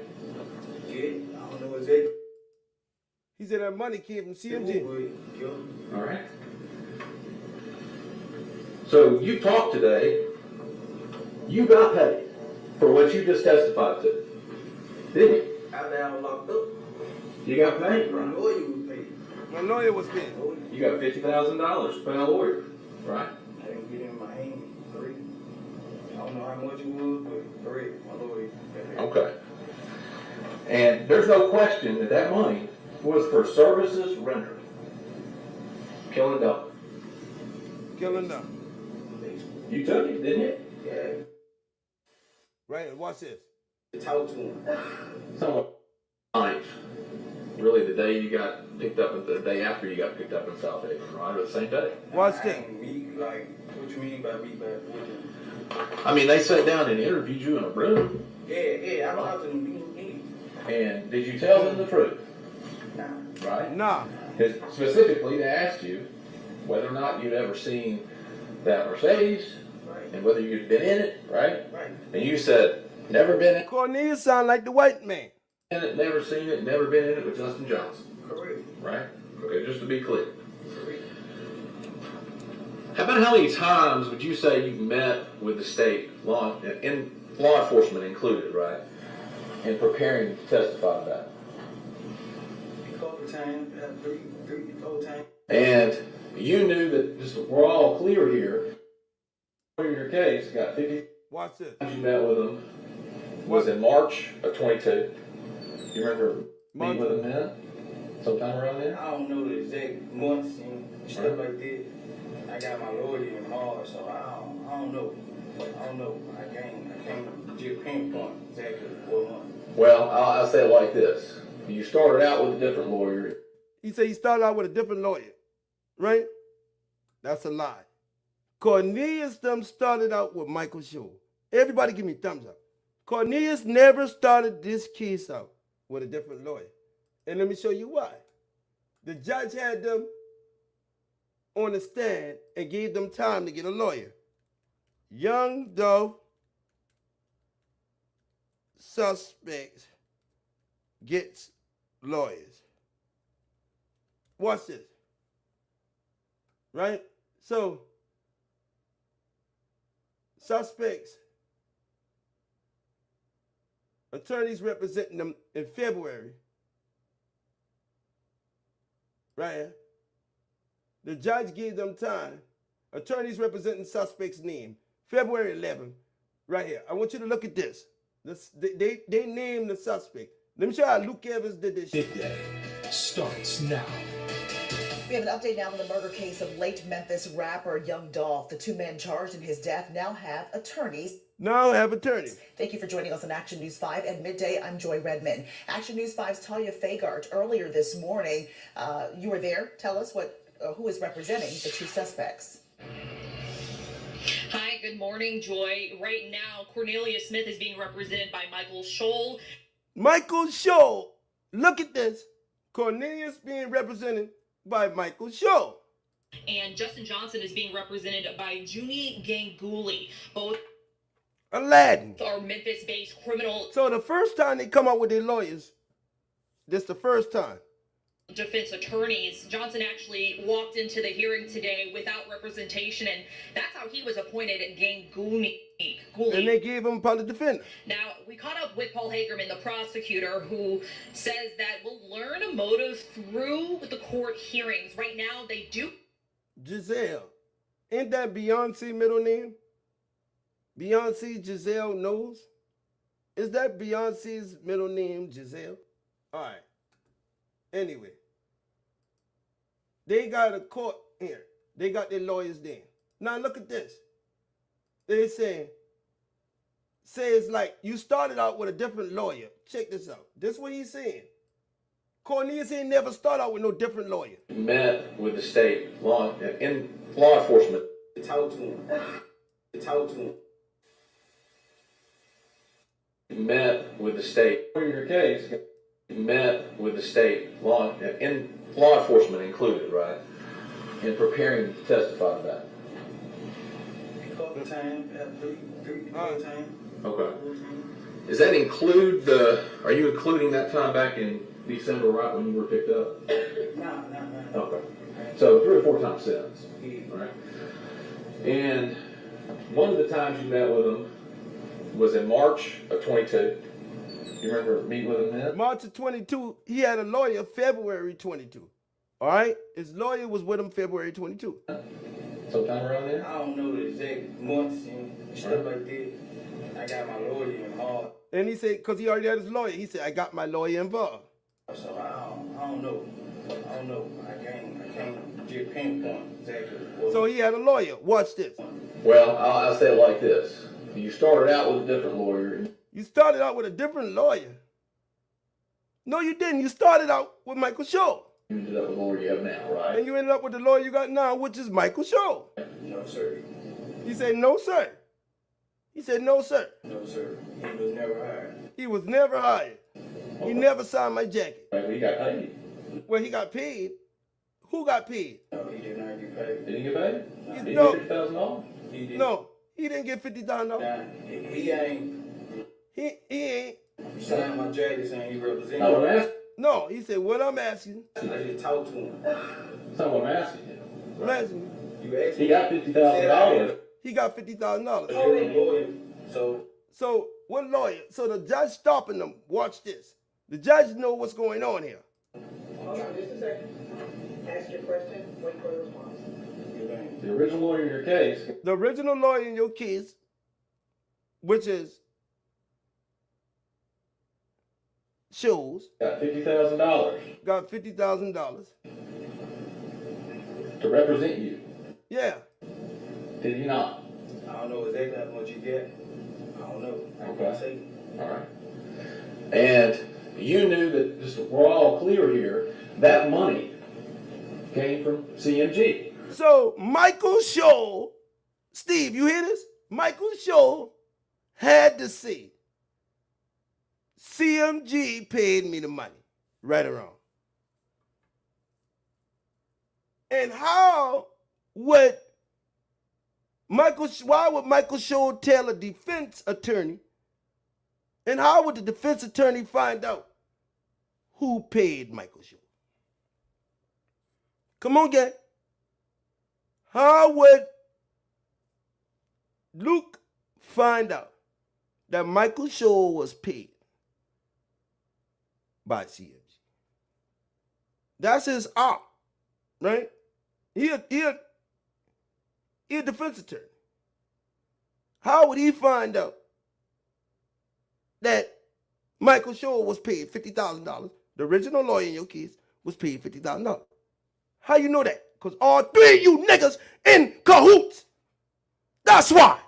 Yeah, I don't know exactly. He said that money came from CMG. All right. So you talked today, you got paid for what you just testified to, didn't you? After I was locked up, You got paid, my right? lawyer was paid. My lawyer was paid. You got $50,000 to pay a lawyer, right? I didn't get it in my hand. Correct. I don't know how much it was, but correct, my lawyer. Okay. And there's no question that that money was for services rendered. Killing Dolph. Killing them. You took it, didn't you? Yeah. Right, watch this. Talk to him. Someone times really the day you got picked up, the day after you got picked up in South Haven, right? Or the same day? Watch this. Like, what you mean by meet back with him? I mean, they sat down and interviewed you in a room. Yeah, I talked to them. And did you tell them the truth? Nah. Right? Nah. Because specifically, they asked you whether or not you'd ever seen that Mercedes, and whether you'd been in it, right? Right. And you said, never been in Cornelius sound like the white man. it, never seen it, never been in it with Justin Johnson. Correct. Right? Okay, just to be clear. How about how many times would you say you've met with the state, law enforcement included, right? In preparing to testify to that? A couple times, three, 4 times. And you knew that just we're all clear here. In your case, got 50. Watch this. You met with them was in March of 22. You remember meeting with them then? Sometime around then? I don't know the exact months and stuff like that. I got my lawyer in March, so I don't know. I can't just pinpoint exactly what month. Well, I'll say it like this. You started out with a different lawyer. He said he started out with a different lawyer, right? That's a lie. Cornelius them started out with Michael Shaw. Everybody give me thumbs up. Cornelius never started this case out with a different lawyer. And let me show you why. The judge had them on the stand and gave them time to get a lawyer. Young Dolph suspects gets lawyers. Watch this. Right? So, suspects, attorneys representing them in February, right here. The judge gave them time. Attorneys representing suspect's name, February 11th, right here. I want you to look at this. They named the suspect. Let me show you how Luke Evans did this shit. Big day starts now. We have an update now on the murder case of late Memphis rapper Young Dolph. The 2 men charged in his death now have attorneys. Now have attorneys. Thank you for joining us on Action News 5 at midday. I'm Joy Redman. Action News 5's Talia Fagart. Earlier this morning, you were there. Tell us who is representing the 2 suspects. Hi, good morning, Joy. Right now, Cornelius Smith is being represented by Michael Scholl. Michael Scholl. Look at this. Cornelius being represented by Michael Scholl. And Justin Johnson is being represented by Junie Ganguly. Both Aladdin. are Memphis-based criminal So the first time they come out with their lawyers, this the first time. defense attorneys. Johnson actually walked into the hearing today without representation, and that's how he was appointed Ganguly. And they gave him public defender. Now, we caught up with Paul Hagerman, the prosecutor, who says that we'll learn a motive through the court hearings. Right now, they do. Giselle. Ain't that Beyonce middle name? Beyonce Giselle Knowles? Is that Beyonce's middle name, Giselle? All right. Anyway. They got a court here. They got their lawyers there. Now look at this. They say it's like you started out with a different lawyer. Check this out. This is what he's saying. Cornelius ain't never started out with no different lawyer. Met with the state law enforcement. Talk to him. Met with the state. In your case, met with the state law enforcement included, right? In preparing to testify to that. A couple times, 3, 4 times. Okay. Does that include are you including that time back in December, right when you were picked up? No. Okay. So 3 or 4 times since. Right? And one of the times you met with him was in March of 22. You remember meeting with him then? March of 22, he had a lawyer February 22. All right? His lawyer was with him February 22. Sometime around there? I don't know the exact months and stuff like that. I got my lawyer involved. And he said, because he already had his lawyer, he said, I got my lawyer involved. So I don't know. I can't just pinpoint exactly what. So he had a lawyer. Watch this. Well, I'll say it like this. You started out with a different lawyer. You started out with a different lawyer. No, you didn't. You started out with Michael Shaw. You ended up with the lawyer you have now, right? And you ended up with the lawyer you got now, which is Michael Shaw. No, sir. He said, no, sir. He said, no, sir. No, sir. He was never hired. He was never hired. He never signed my jacket. Right, he got paid. Well, he got paid. Who got paid? No, he did not get paid. Did he get paid? He didn't No. get $50,000? He did. No, he didn't get $50,000. Nah, he ain't He ain't. signed my jacket saying he represents. No, I'm asking. No, he said, what I'm asking. I just talked to him. That's not what I'm asking you. I'm asking. You asked He me. got $50,000. He got $50,000. You're a lawyer, so So what lawyer? So the judge stopping them. Watch this. The judge know what's going on here. Hold on just a second. Ask your question, wait for the response. The original lawyer in your case. The original lawyer in your case, which is shows, Got $50,000 got $50,000. to represent you. Yeah. Did he not? I don't know exactly how much you get. I don't know. I can't say. All right. And you knew that, just we're all clear here, that money came from CMG. So Michael Shaw, Steve, you hear this? Michael Shaw had to say, CMG paid me the money. Right or wrong? And how would why would Michael Shaw tell a defense attorney? And how would the defense attorney find out who paid Michael Shaw? Come on, gang. How would Luke find out that Michael Shaw was paid by CMG? That's his art, right? He a defense attorney. How would he find out that Michael Shaw was paid $50,000? The original lawyer in your case was paid $50,000. How you know that? Because all three of you niggas in cahoots. That's why.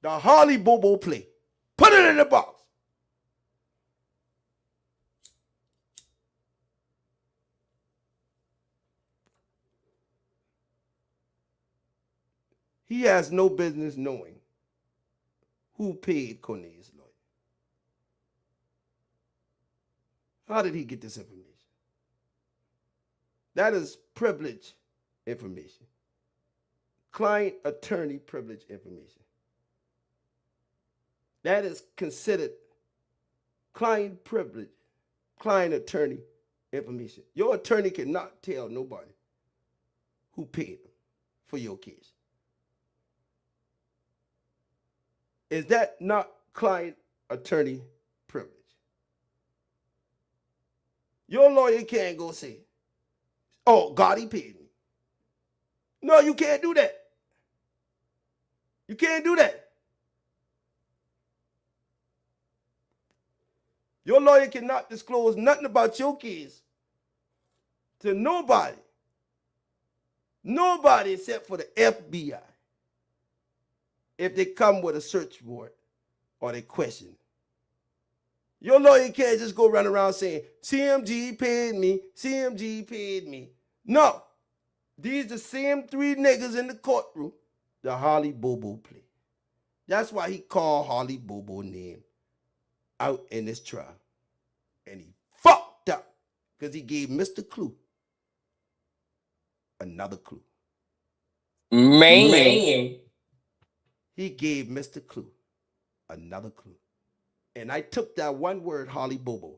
The hollybobo play. Put it in the box. He has no business knowing who paid Cornelius' lawyer. How did he get this information? That is privileged information. Client attorney privilege information. That is considered client privilege, client attorney information. Your attorney cannot tell nobody who paid them for your case. Is that not client attorney privilege? Your lawyer can't go say, oh, God, he paid me. No, you can't do that. You can't do that. Your lawyer cannot disclose nothing about your case to nobody. Nobody except for the FBI. If they come with a search warrant or they question. Your lawyer can't just go run around saying, CMG paid me, CMG paid me. No. These the same three niggas in the courtroom, the hollybobo play. That's why he called hollybobo name out in this trial. And he fucked up because he gave Mr. Clue another clue. Man. He gave Mr. Clue another clue. And I took that one word, hollybobo,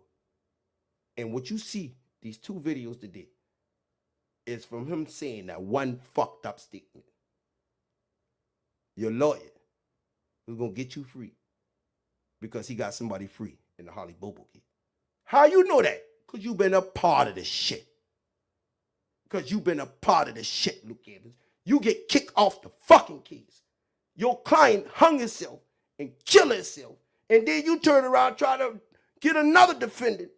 and what you see, these two videos today, is from him saying that one fucked up statement. Your lawyer is going to get you free because he got somebody free in the hollybobo case. How you know that? Because you've been a part of this shit. Because you've been a part of this shit, Luke Evans. You get kicked off the fucking case. Your client hung himself and killed himself. And then you turn around and try to get another defendant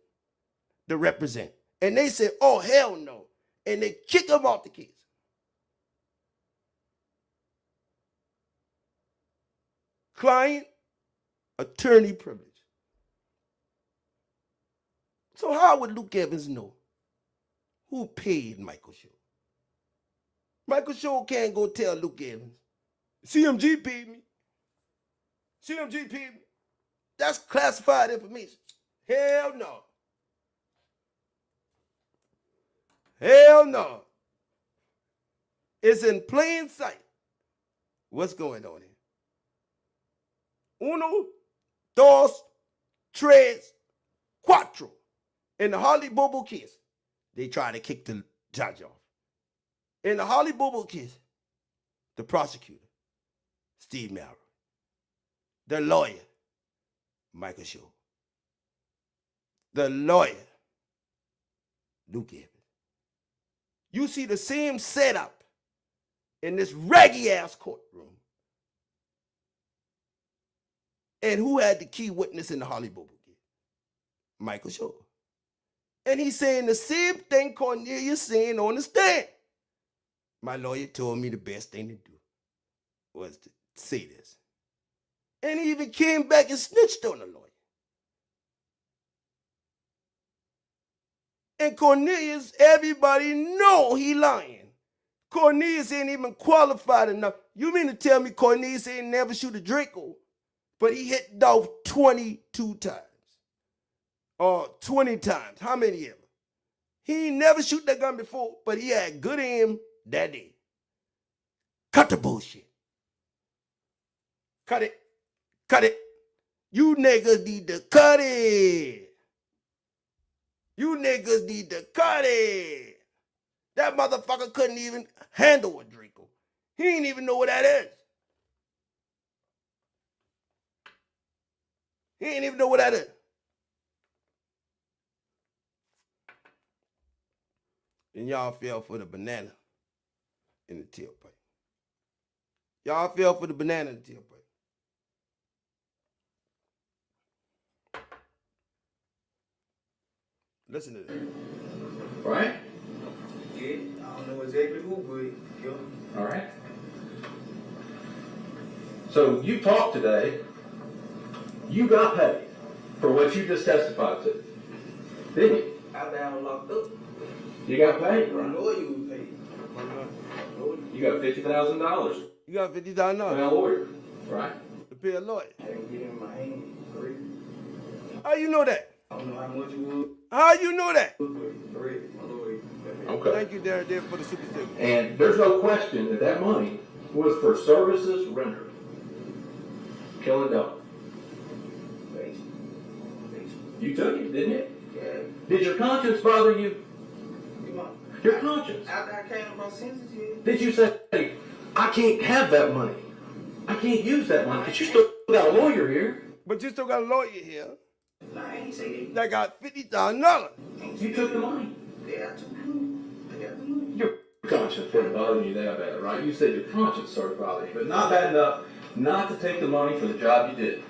to represent. And they say, oh, hell no. And they kick him off the case. Client attorney privilege. So how would Luke Evans know who paid Michael Shaw? Michael Shaw can't go tell Luke Evans, CMG paid me. CMG paid me. That's classified information. Hell no. Hell no. It's in plain sight. What's going on here? Uno, dos, tres, cuatro. In the hollybobo case, they try to kick the judge off. In the hollybobo case, the prosecutor, Steve Mallory, the lawyer, Michael Shaw, the lawyer, Luke Evans. You see the same setup in this raggy ass courtroom. And who had the key witness in the hollybobo case? Michael Shaw. And he's saying the same thing Cornelius saying on the stand. My lawyer told me the best thing to do was to say this. And he even came back and snitched on the lawyer. And Cornelius, everybody know he lying. Cornelius ain't even qualified enough. You mean to tell me Cornelius ain't never shoot a Draco, but he hit Dolph 22 times? Or 20 times. How many ever? He ain't never shoot that gun before, but he had good aim that day. Cut the bullshit. Cut it. Cut it. You niggas need to cut it. You niggas need to cut it. That motherfucker couldn't even handle a Draco. He ain't even know what that is. He ain't even know what that is. And y'all fell for the banana in the tailpipe. Y'all fell for the banana in the tailpipe. Listen to this. Right? Yeah, I don't know exactly who, but yo. All right. So you talked today. You got paid for what you just testified to, didn't you? I down locked up. You got paid, I right? know you was paid. You got $50,000. You got $50,000 To pay a lawyer, right? to pay a lawyer. I didn't get in my hand. Three. How you know that? I don't know how much it was. How you know that? Three. My lawyer. Okay. Thank you, Darren, for the super sticker. And there's no question that that money was for services rendered. Killing Dolph. You took it, didn't you? Yeah. Did your conscience bother you? Your conscience. After I came to my senses, yeah. Did you say, hey, I can't have that money. I can't use that money because you still got a lawyer here. But you still got a lawyer here Nah, I ain't say that. that got $50,000. You took the money. Yeah, I took the money. I got the money. Your conscience didn't bother you that bad, right? You said your conscience started bothering you, but not bad enough not to take the money for the job you did.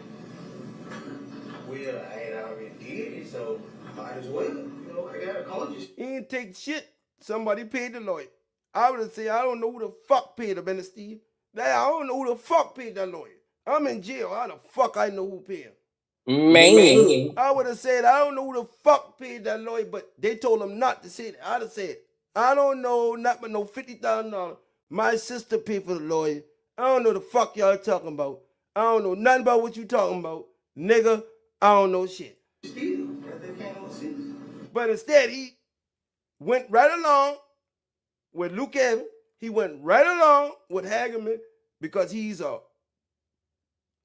Well, I ain't already did it, so might as well. You know, I got a conscience. He didn't take shit. Somebody paid the lawyer. I would have said, I don't know who the fuck paid him, and Steve. I don't know who the fuck paid that lawyer. I'm in jail. How the fuck I know who paid him? Man. I would have said, I don't know who the fuck paid that lawyer, but they told him not to say that. I'd have said, I don't know, not but no $50,000. My sister paid for the lawyer. I don't know the fuck y'all talking about. I don't know nothing about what you talking about. Nigga, I don't know shit. Still, that came on sense. But instead, he went right along with Luke Evans. He went right along with Hagerman because he's a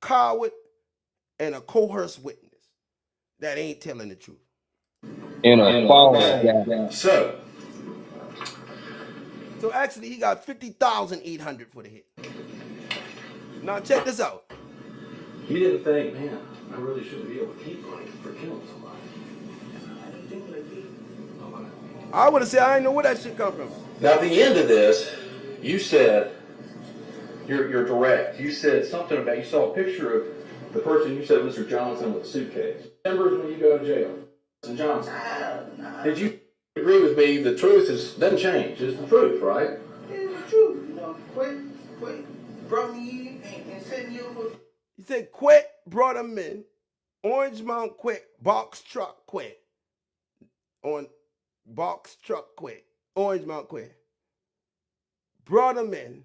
coward and a coerced witness that ain't telling the truth. In a false. So actually, he got $50,800 for the hit. Now check this out. You didn't think, man, I really should be able to keep money for killing somebody. I didn't think like that. I would have said, I didn't know where that shit come from. Now, at the end of this, you said, you're direct. You said something about, you saw a picture of the person, you said Mr. Johnson with a suitcase. Remember when you go to jail? Mr. Johnson. Nah. Did you agree with me? The truth doesn't change. It's the truth, right? It's the truth. You know, quick, brought me in and set me up for. He said, Quet brought him in. Orange Mount Quet, box truck Quet. on box truck quick, Orange Mount quick. Brought him in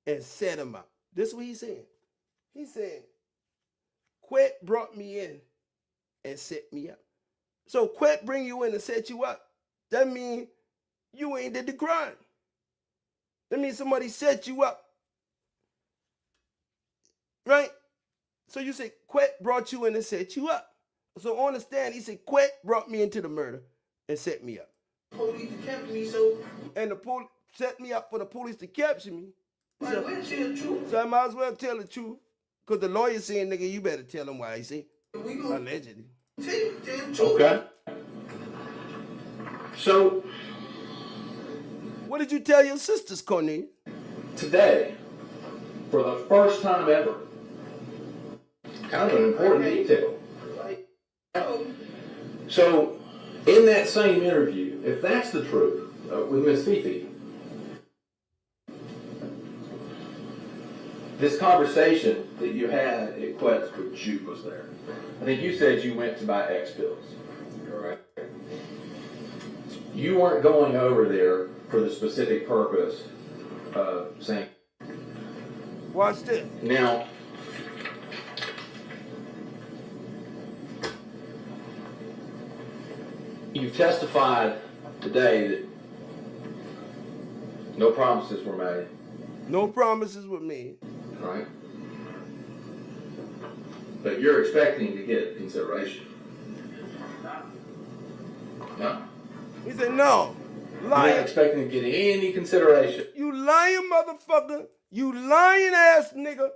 and set him up. This is what he's saying. He's saying, Quet brought me in and set me up. So Quet bring you in and set you up. That means you ain't did the crime. That means somebody set you up. Right? So you say Quet brought you in and set you up. So on the stand, he said, Quet brought me into the murder and set me up. Police captured me, so. And the police set me up for the police to capture me. Might as well tell the truth. So I might as well tell the truth. Because the lawyer saying, nigga, you better tell him why he say. Allegedly. Tell the truth. Okay. So. What did you tell your sisters, Cornelia? Today, for the first time ever, kind of an important detail. So, in that same interview, if that's the truth, with Miss Fifi, this conversation that you had at Quet's with Juke was there. I think you said you went to buy X pills. Correct. You weren't going over there for the specific purpose of saying. Watch this. Now, you've testified today that no promises were made. No promises were made. Right? But you're expecting to get consideration. No? He said, no. You're Lying. not expecting to get any consideration. You lying motherfucker. You lying ass nigga.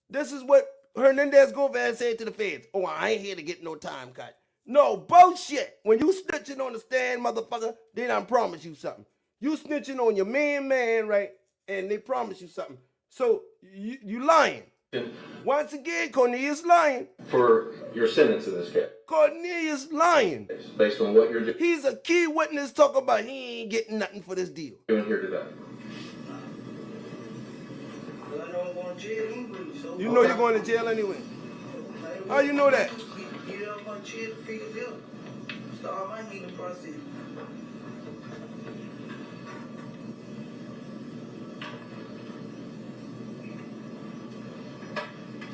This is what Hernandez Govaz said to the feds. Oh, I ain't here to get no time cut. No, bullshit. When you snitching on the stand, motherfucker, they done promise you something. You snitching on your man, right? And they promise you something. So, you lying. Once again, Cornelius lying. For your sentence in this case. Cornelius lying. Based on what you're doing He's a key witness talking about he ain't getting nothing for this deal. here today. I know I'm going to jail anyway, so. You know you're going to jail anyway. How you know that? Get off my chair to figure it out. Start my healing process.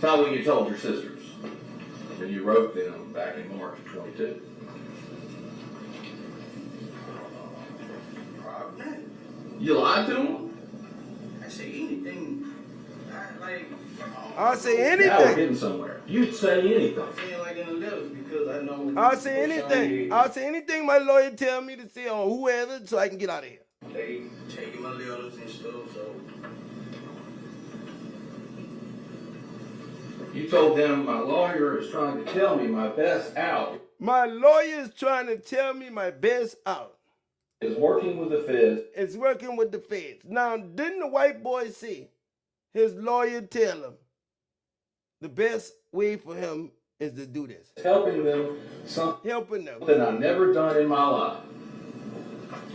Tell me what you told your sisters when you wrote them back in March of 22. Probably not. You lied to them? I say anything. I'll say anything. Now we're getting somewhere. You'd say anything. I'm saying like in the letters because I know. I'll say anything. I'll say anything my lawyer tell me to say on whoever so I can get out of here. They taking my letters and stuff, so. You told them my lawyer is trying to tell me my best out. My lawyer is trying to tell me my best out. Is working with the feds. It's working with the feds. Now, didn't the white boy see his lawyer tell him the best way for him is to do this? Helping them helping them. Something I've never done in my life.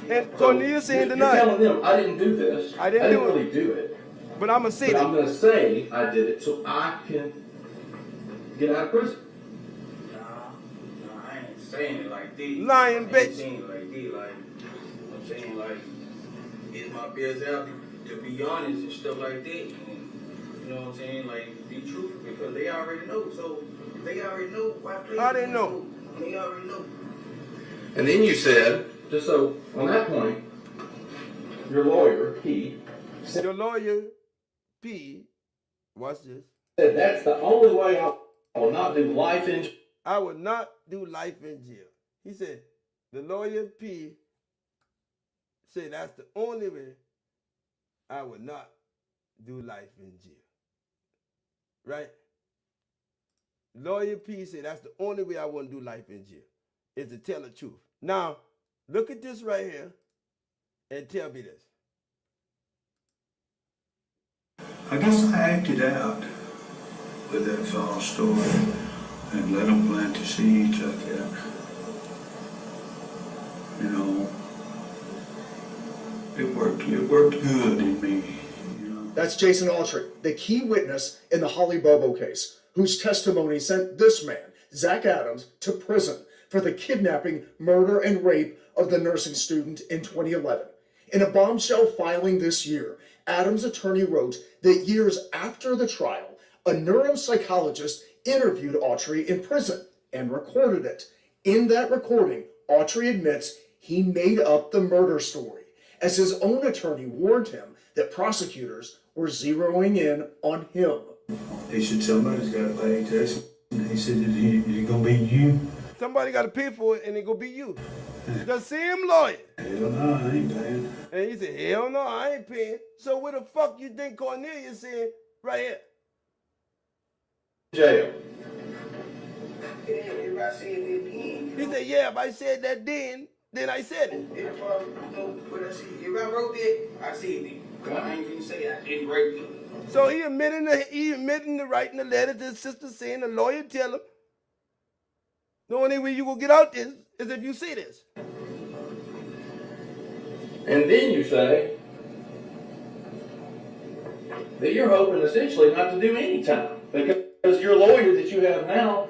And Cornelius ain't denying. You're telling them I didn't do this. I didn't do really do it. But I'm going to say but that. I'm going to say I did it so I can get out of prison. Nah, I ain't saying it like this. Lying bitch. I ain't saying it like this. Like, I'm saying like, it's my best out to be honest and stuff like that. And, you know what I'm saying? Like, be truthful because they already know. So, if they already know, why play? I didn't know. They already know. And then you said, just so on that point, your lawyer, P, said, your lawyer, P, watch this. Said that's the only way I will not do life in jail. I would not do life in jail. He said, the lawyer P said that's the only way I would not do life in jail. Right? Lawyer P said that's the only way I wouldn't do life in jail is to tell the truth. Now, look at this right here and tell me this. I guess I acted out with that false story and let them plant the seeds, I guess. You know, it worked good in me. That's Jason Autry, the key witness in the Holly Bobo case, whose testimony sent this man, Zach Adams, to prison for the kidnapping, murder, and rape of the nursing student in 2011. In a bombshell filing this year, Adams' attorney wrote that years after the trial, a neuropsychologist interviewed Autry in prison and recorded it. In that recording, Autry admits he made up the murder story, as his own attorney warned him that prosecutors were zeroing in on him. He said somebody's got to pay Jason. He said it's gonna be you. Somebody got to pay for it, and it gonna be you. The same lawyer. Hell no, I ain't paying. And he said, hell no, I ain't paying. So where the fuck you think Cornelius said right here? Jail. If I said it again. He said, yeah, if I said that then I said it. If I wrote that, I said it. I ain't gonna say I didn't write it. So he admitting to writing the letter to his sister saying the lawyer tell him the only way you will get out this is if you see this. And then you say that you're hoping essentially not to do any time because your lawyer that you have now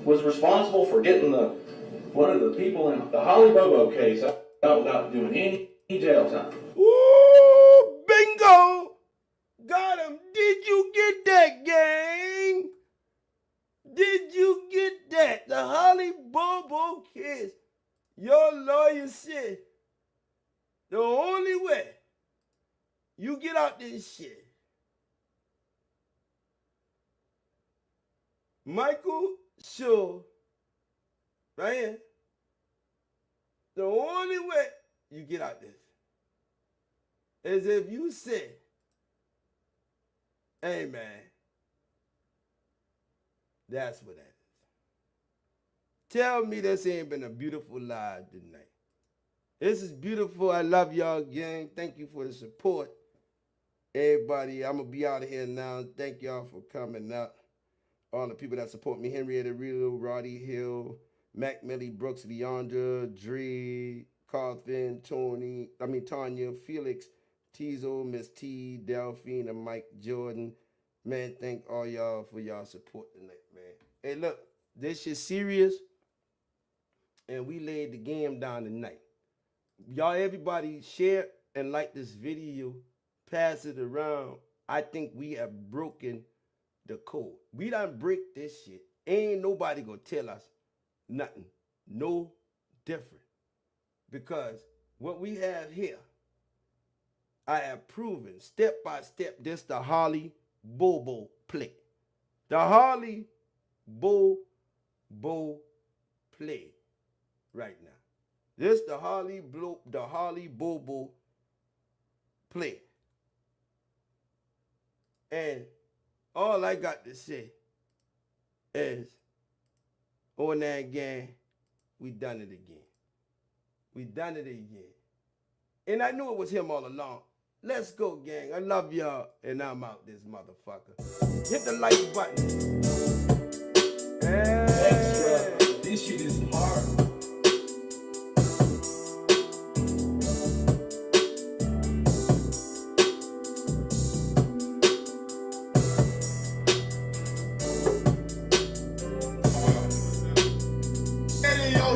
was responsible for getting one of the people in the hollybobo case out without doing any jail time. Ooh, bingo! Got him. Did you get that, gang? Did you get that? The hollybobo case. Your lawyer said the only way you get out this shit, Michael Shaw, right here, the only way you get out this is if you say, hey man, that's what that is. Tell me this ain't been a beautiful live tonight. This is beautiful. I love y'all, gang. Thank you for the support. Everybody, I'm going to be out of here now. Thank y'all for coming out. All the people that support me, Henrietta Real, Roddy Hill, Mac Millie Brooks, Leandra, Dre, Carthen, Tanya, Felix, Tizo, Miss T, Delphine, and Mike Jordan. Man, thank all y'all for y'all support tonight, man. Hey, look, this shit serious, and we laid the game down tonight. Y'all, everybody share and like this video, pass it around. I think we have broken the code. We done break this shit. Ain't nobody gonna tell us nothing. No different. Because what we have here, I have proven step by step this the hollybobo play. The hollybobo play right now. This the hollybobo play. And all I got to say is, on that gang, we done it again. We done it again. And I knew it was him all along. Let's go, gang. I love y'all, and I'm out this motherfucker. Hit the like button. Extra. This shit is hard.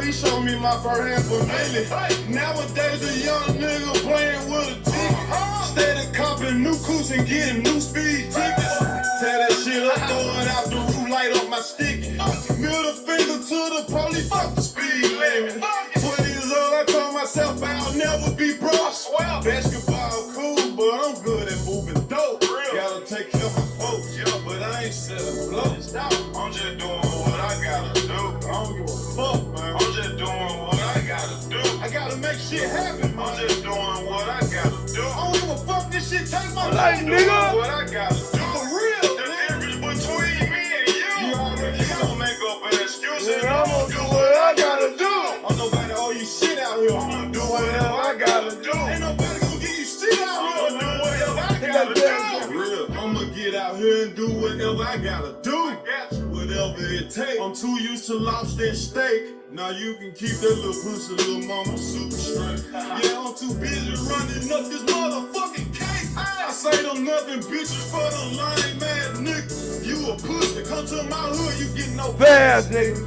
He showed me my first hand for lately. Nowadays a young nigga playing with a ticket. Steady copping new coups and getting new speed tickets. Tear that shit up, throwing out the roof, light up my sticky. Middle finger to the police, fuck the speed limit. 20 years old, I told myself I'll never be broke. Basketball cool, but I'm good at moving dope. Gotta take care of my folks, but I ain't selling blows. I'm just doing what I gotta do. I don't give a fuck, man. I'm just doing what I gotta do. I gotta make shit happen, man. I'm just doing what I gotta do. I don't give a fuck, this shit take my life, nigga. What I gotta do. For real. The difference between me and you already don't make up an excuse. And I'm gonna do what I gotta do. I'm nobody owe you shit out here. I'm gonna do whatever I gotta do. Ain't nobody gonna give you shit out here. I'm gonna do whatever I gotta do. For real. I'ma get out here and do whatever I gotta do. Whatever it takes. I'm too used to lobster and steak. Now you can keep that little pussy, little mama, super straight. Yeah, I'm too busy running up this motherfucking cake. I say them nothing bitches for the lame ass nigga. You a pussy, come to my hood, you get no pass, nigga.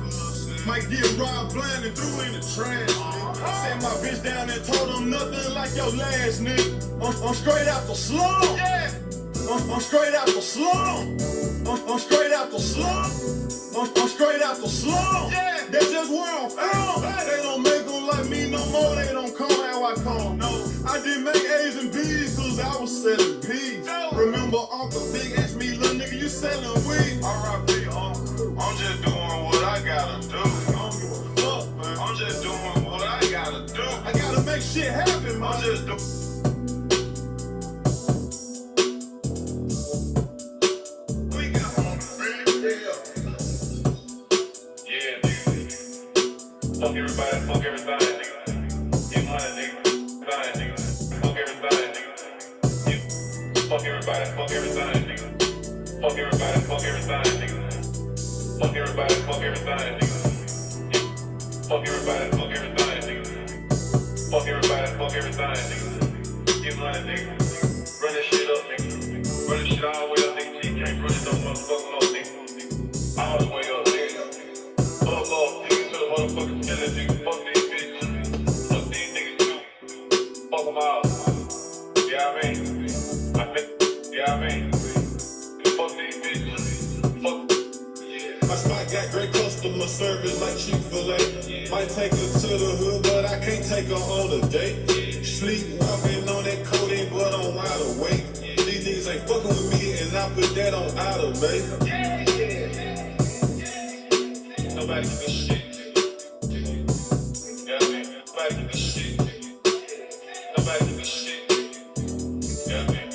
Might get robbed blind and threw in the trash. Sat my bitch down and told him nothing like your last nigga. I'm straight out the slum. Yeah. I'm straight out the slum. I'm straight out the slum. I'm straight out the slum. Yeah. That's just where I'm from. They don't make them like me no more. They don't come how I come. No, I didn't make A's and B's cause I was selling P's. Remember Uncle Big asked me, little nigga, you selling weed? R.I.P. Uncle. I'm just doing what I gotta do. I don't give a fuck, man. I'm just doing what I gotta do. I gotta make shit happen, man. I'm just doing. Fuck everybody, nigga. You lying, nigga. Fuck everybody, nigga. Fuck everybody, nigga. Fuck everybody, nigga. Fuck everybody, nigga. Fuck everybody, nigga. Fuck everybody, nigga. You lying, nigga. Run this shit up, nigga. Run this shit all the way up, nigga. You can't run it no motherfucking more, nigga. All the way up, nigga. Up, nigga, to the motherfucking skeleton, nigga. Fuck these bitches. Fuck these niggas too. Fuck them all. You know what I mean? You know what I mean? Fuck these bitches. Fuck. My spot got great customer service like Chick-fil-A. Might take her to the hood, but I can't take her on a date. Sleepwalking on that codeine, but I'm wide awake. These niggas ain't fucking with me, and I put that on automate. Nobody give a shit. You know what I mean? Nobody give a shit. Nobody give a shit. You know what I mean?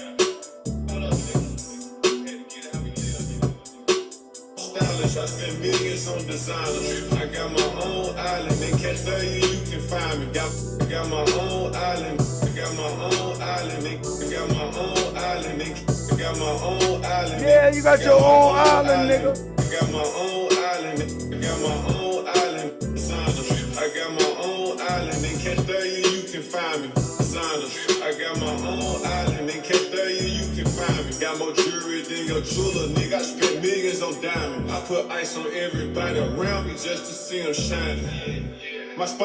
Stylish, I spend millions on designers. I got my own island. They catch value, you can find me. Got my own island. I got my own island. I got my own island. I got my own island. Yeah, you got your own island, nigga. I got my own island. I got my own island. Designers. I got my own island. They catch value, you can find me. Designers. I got my own island. They catch value, you can find me. Got more jewelry than your jeweler, nigga. I spent millions on diamonds. I put ice on everybody around me just to see them shining. My spot